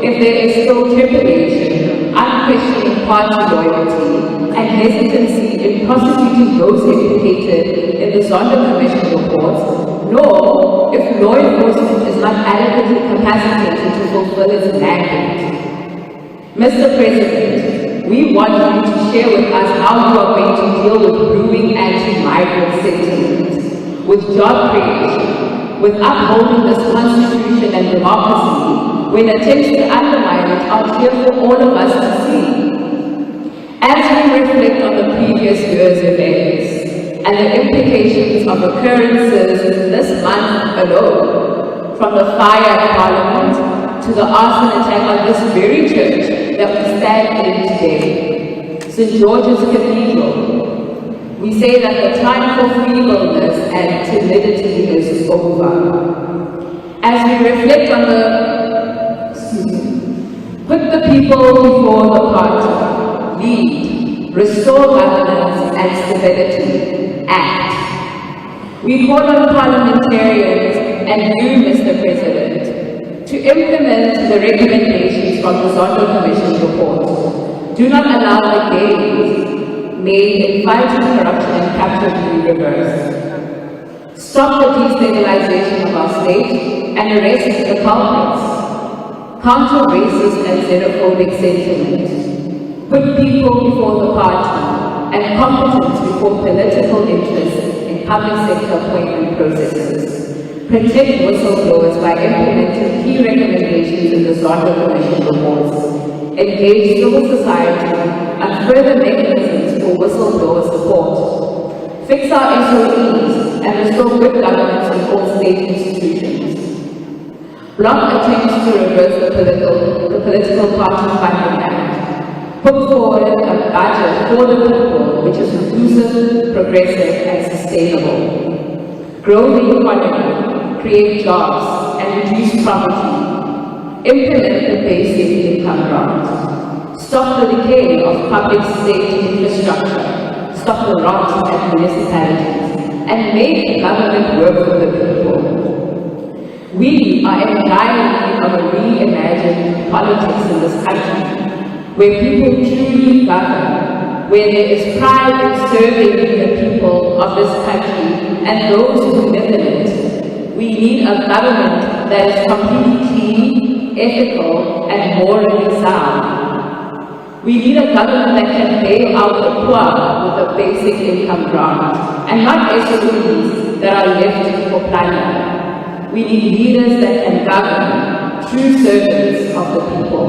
if there is still trepidation, unquestioning party loyalty, and hesitancy in prosecuting those implicated in the SONA Commission reports, nor if law enforcement is not adequately capacitated to fulfill its mandate. Mr. President, we want you to share with us how you are going to deal with brewing anti-migrant sentiment, with job creation, with upholding this constitution and democracy, when attempts to undermine it are clear for all of us to see. As we reflect on the previous year's events and the implications of occurrences this month alone, from the fire at Parliament to the arson attack on this very church that we stand in today, St. George's Cathedral, we say that the time for feebleness and timidity is over. As we reflect on put the people before the party, lead, restore governance and stability, act. We call on parliamentarians and you, Mr. President, to implement the recommendations from the SONA Commission report. Do not allow the gains made in fighting corruption and capture to be reversed. Stop the destabilization of our state and arrest the culprits. Counter racist and xenophobic sentiment. Put people before the party and competence before political interests in public sector appointment processes. Protect whistleblowers by implementing key recommendations in the SONA Commission reports. Engage civil society and further mechanisms for whistleblower support. Fix our SOEs and restore good governance in all state institutions. Block attempts to reverse the political party funding act. Put forward a budget for the people which is inclusive, progressive, and sustainable. Grow the economy, create jobs, and reduce poverty. Implement the basic income grant. Stop the decay of public state infrastructure. Stop the rot at municipalities. And make government work for the people. We are in dire need of a reimagined politics in this country, where people truly govern, where there is pride in serving the people of this country and those who live in it. We need a government that is completely clean, ethical, and morally sound. We need a government that can bail out the poor with a basic income grant, and not SOEs that are left for plunder. We need leaders that can govern, true servants of the people.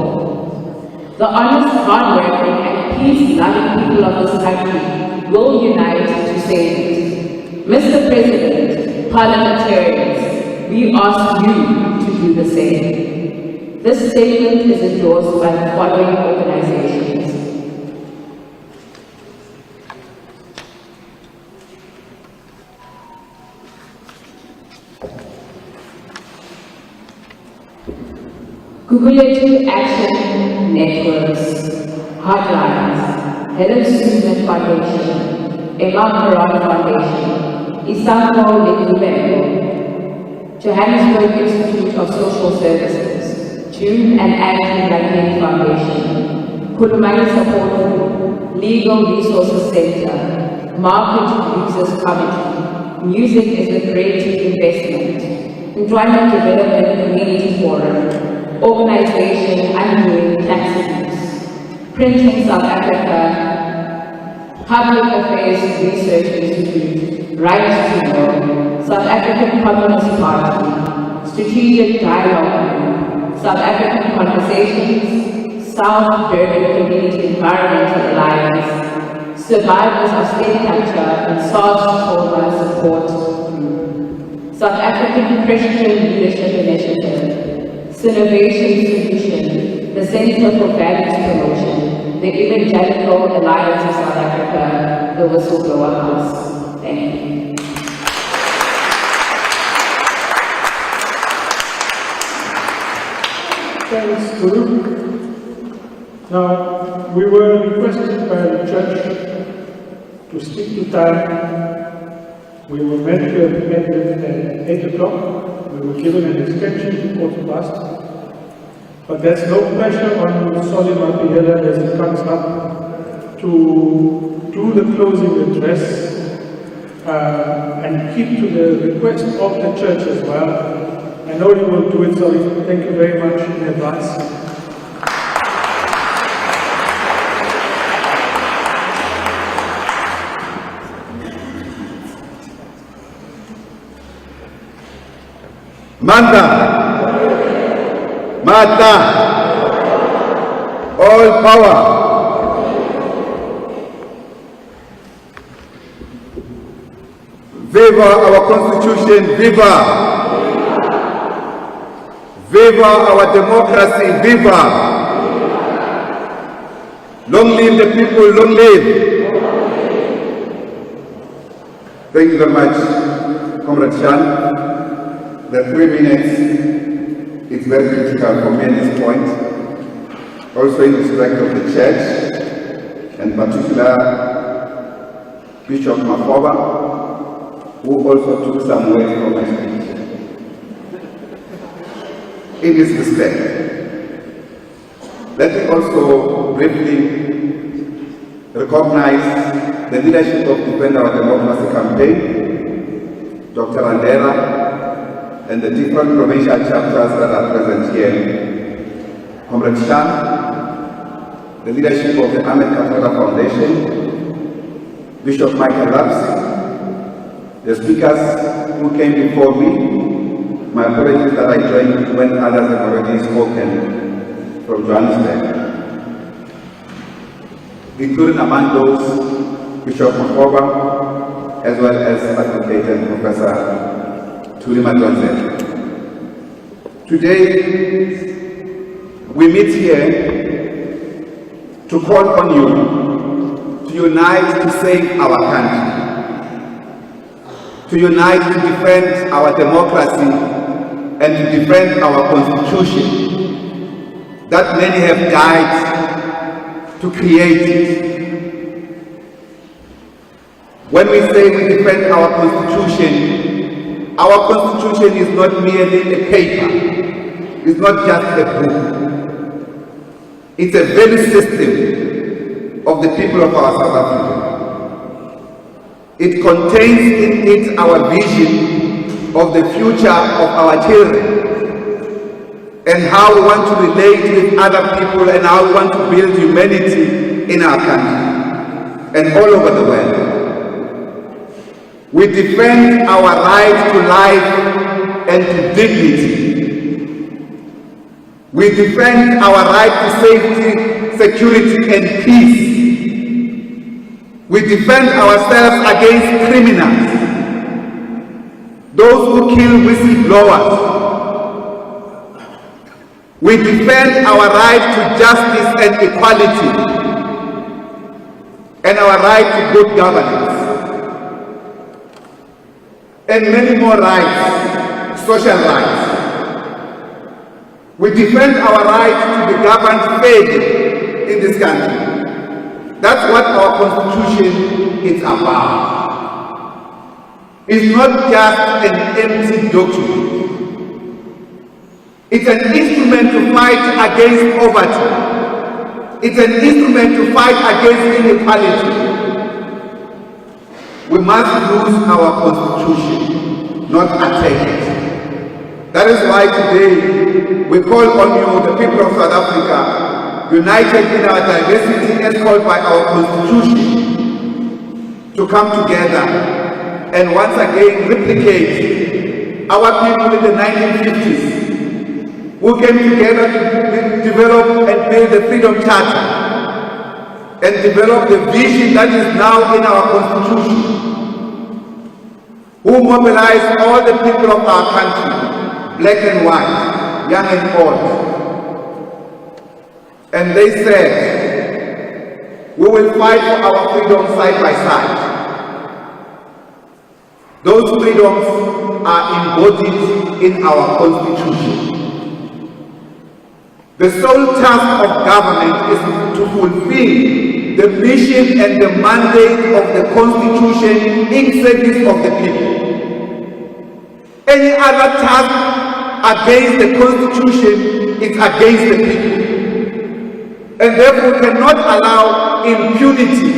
The honest, hard-working, and peace-loving people of this country will unite to save it. Mr. President, parliamentarians, we ask you to do the same. This statement is endorsed by the following organizations. Cumulative Action Networks, Hotlines, Helen Suzman Foundation, Emma Karan Foundation, Isango Lekubembo, Johannesburg Institute of Social Services, June and Angie Blackhead Foundation, Kulumani Support Group, Legal Resources Center, Market Users Committee, Music is a Great Investment, Employment Development Community Forum, Organization Undoing Tax Abuse, Printing South Africa, Public Affairs Research Institute, Right to Know, South African Communist Party, Strategic Dialogue, South African Conversations, South Durban Community Environmental Alliance, Survivors of State Capture and SARS Trauma Support Group, South African Christian Leadership Initiative, Synovation Solution, the Center for Values Promotion, the Evangelical Alliance of South Africa, the Whistleblower House. Thank you. Thanks, Guru. Now, we were requested by the church to stick to time. We were meant to have ended at 8 o'clock. We were given an extension to 4:15. But there's no pressure on Solly Mapihela as it comes up to do the closing address and keep to the request of the church as well. I know you will do it, Solly. Thank you very much in advance. Manda, Mata, all power. Viva our Constitution, viva! Viva our democracy, viva! Long live the people, long live! Thank you very much, Comrade Shan. The 3 minutes is very critical for me at this point, also in respect of the church, and particular Bishop Makoba, who also took some words from my speech. In this respect, let me also briefly recognize the leadership of Defend Our Democracy campaign, Dr. Andera, and the different provincial chapters that are present here. Comrade Shan, the leadership of the Ahmed Katara Foundation, Bishop Michael Rapsi, the speakers who came before me. My apologies that I joined when others have already spoken from Johannesburg, including among those Bishop Makoba, as well as Advocate and Professor Today, we meet here to call on you to unite to save our country, to unite to defend our democracy and to defend our constitution that many have died to create it. When we say we defend our constitution is not merely a paper, it's not just a book. It's a value system of the people of our South Africa. It contains in it our vision of the future of our children and how we want to relate with other people and how we want to build humanity in our country and all over the world. We defend our right to life and to dignity. We defend our right to safety, security and peace. We defend ourselves against criminals, those who kill whistleblowers. We defend our right to justice and equality and our right to good governance. And many more rights, social rights. We defend our right to be governed fairly in this country. That's what our Constitution is about. It's not just an empty document. It's an instrument to fight against poverty. It's an instrument to fight against inequality. We must use our Constitution, not attack it. That is why today we call on you, the people of South Africa, united in our diversity as called by our Constitution, to come together and once again replicate our people in the 1950s who came together to develop and build the Freedom Charter and develop the vision that is now in our Constitution, who mobilized all the people of our country, black and white, young and old. And they said, we will fight for our freedom side by side. Those freedoms are embodied in our Constitution. The sole task of government is to fulfill the mission and the mandate of the Constitution in service of the people. Any other task against the Constitution is against the people. And therefore cannot allow impunity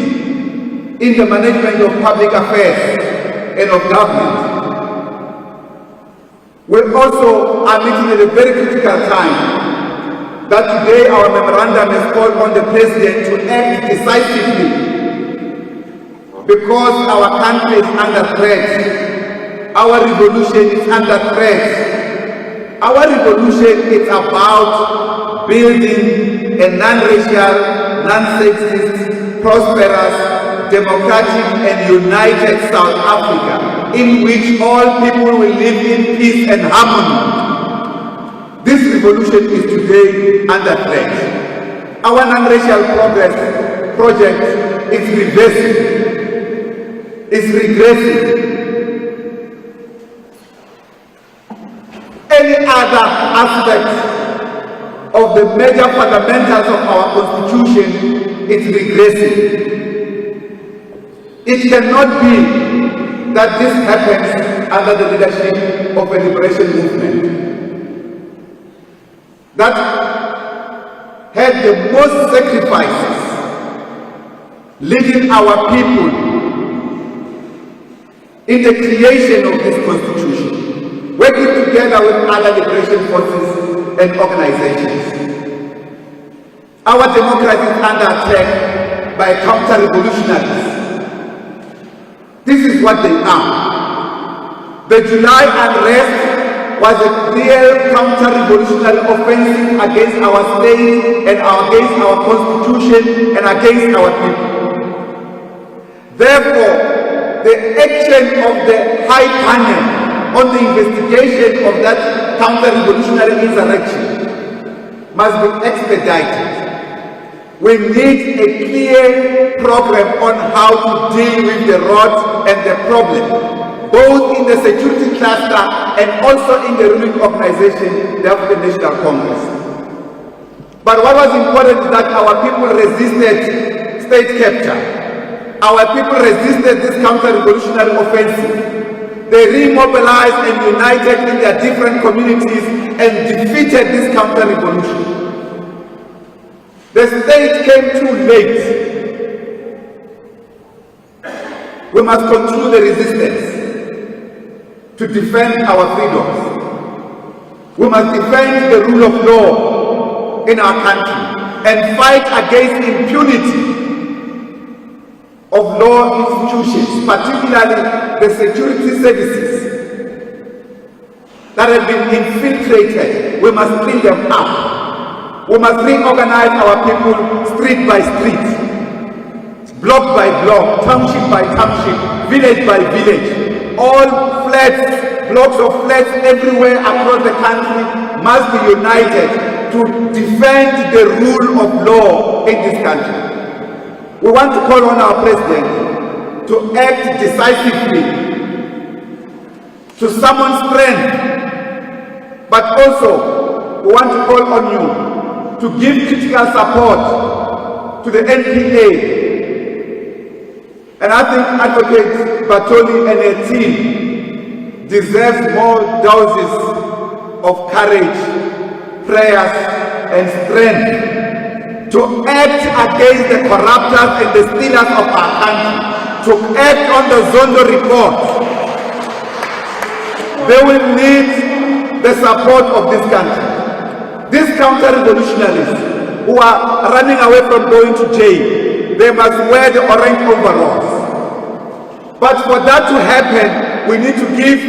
in the management of public affairs and of government. We also are meeting at a very critical time that today our memorandum has called on the President to act decisively because our country is under threat. Our revolution is under threat. Our revolution is about building a non-racial, non-sexist, prosperous, democratic and united South Africa in which all people will live in peace and harmony. This revolution is today under threat. Our non-racial progress project is reversing, is regressing. Any other aspect of the major fundamentals of our Constitution is regressing. It cannot be that this happens under the leadership of a liberation movement that had the most sacrifices, leading our people in the creation of this Constitution, working together with other liberation forces and organizations. Our democracy is under attack by counter-revolutionaries. This is what they are. The July unrest was a real counter-revolutionary offensive against our state and against our Constitution and against our people. Therefore, the action of the High Panel on the investigation of that counter-revolutionary insurrection must be expedited. We need a clear program on how to deal with the rot and the problem, both in the security cluster and also in the ruling organization, the African National Congress. But what was important is that our people resisted state capture. Our people resisted this counter-revolutionary offensive. They remobilized and united in their different communities and defeated this counter-revolution. The state came too late. We must continue the resistance to defend our freedoms. We must defend the rule of law in our country and fight against impunity of law institutions, particularly the security services that have been infiltrated. We must clean them up. We must reorganize our people street by street, block by block, township by township, village by village. All flats, blocks of flats everywhere across the country must be united to defend the rule of law in this country. We want to call on our President to act decisively, to summon strength, but also we want to call on you to give critical support to the NPA. And I think Advocate Batoli and her team deserve more doses of courage, prayers, and strength to act against the corruptors and the stealers of our country, to act on the Zondo report. They will need the support of this country. These counter-revolutionaries who are running away from going to jail, they must wear the orange overalls. But for that to happen, we need to give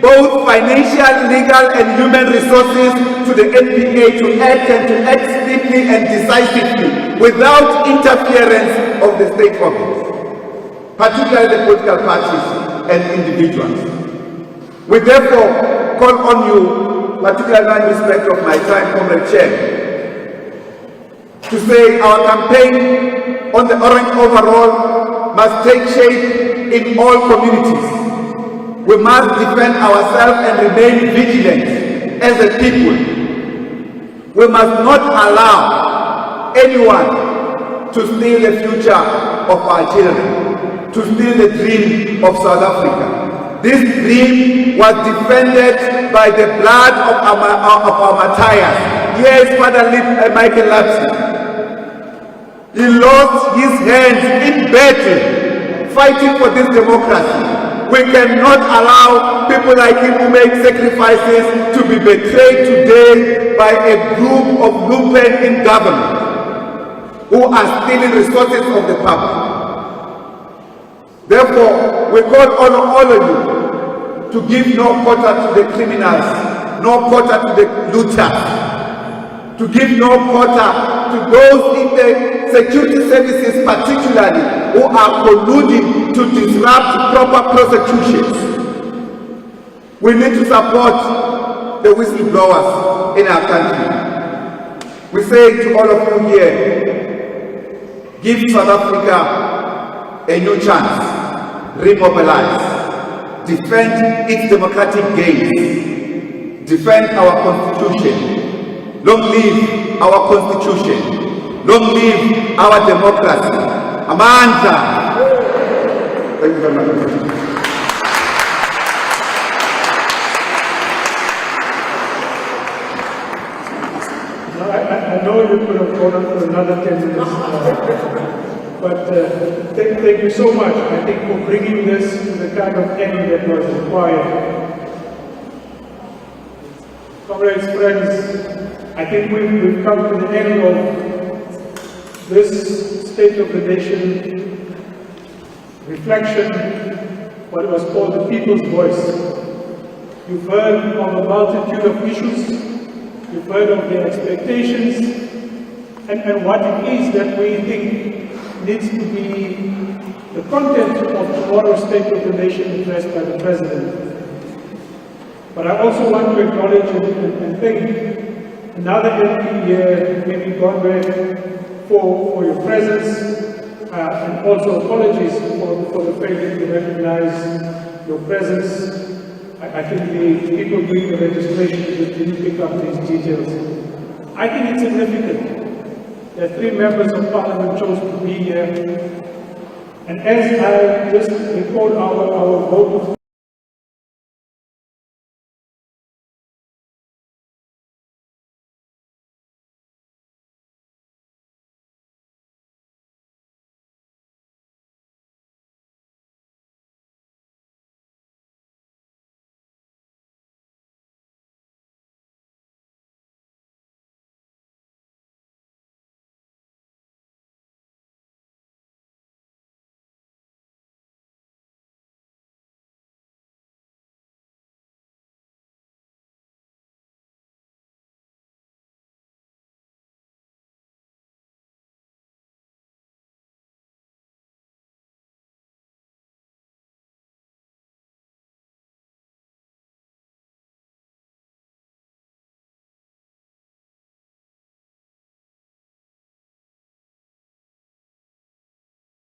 both financial, legal and human resources to the NPA to act and to act swiftly and decisively without interference of the state government, particularly the political parties and individuals. We therefore call on you, particularly in respect of my time, Comrade Chair, to say our campaign on the orange overall must take shape in all communities. We must defend ourselves and remain vigilant as a people. We must not allow anyone to steal the future of our children, to steal the dream of South Africa. This dream was defended by the blood of our martyrs. Here is Father Michael Lapsi. He lost his hands in battle fighting for this democracy. We cannot allow people like him who make sacrifices to be betrayed today by a group of lumpen in government who are stealing resources of the public. Therefore, we call on all of you to give no quarter to the criminals, no quarter to the looters, to give no quarter to those in the security services particularly who are colluding to disrupt proper prosecutions. We need to support the whistleblowers in our country. We say to all of you here, give South Africa a new chance, remobilize, defend its democratic gains, defend our constitution. Long live our constitution. Long live our democracy. Amandla. Thank you very much. I know you could have gone on for another 10 minutes, but thank you so much, I think, for bringing this to the kind of end that was required. Comrades, friends, I think we've come to the end of this State of the Nation reflection, what was called the people's voice. You've heard of a multitude of issues, you've heard of their expectations, and what it is that we think needs to be the content of tomorrow's State of the Nation addressed by the President. But I also want to acknowledge and thank another MP here, maybe Godwin, for your presence, and also apologies for the failure to recognize your presence. I think the people doing the registration just didn't pick up these details. I think it's significant that 3 members of Parliament chose to be here. And as I just recall our vote of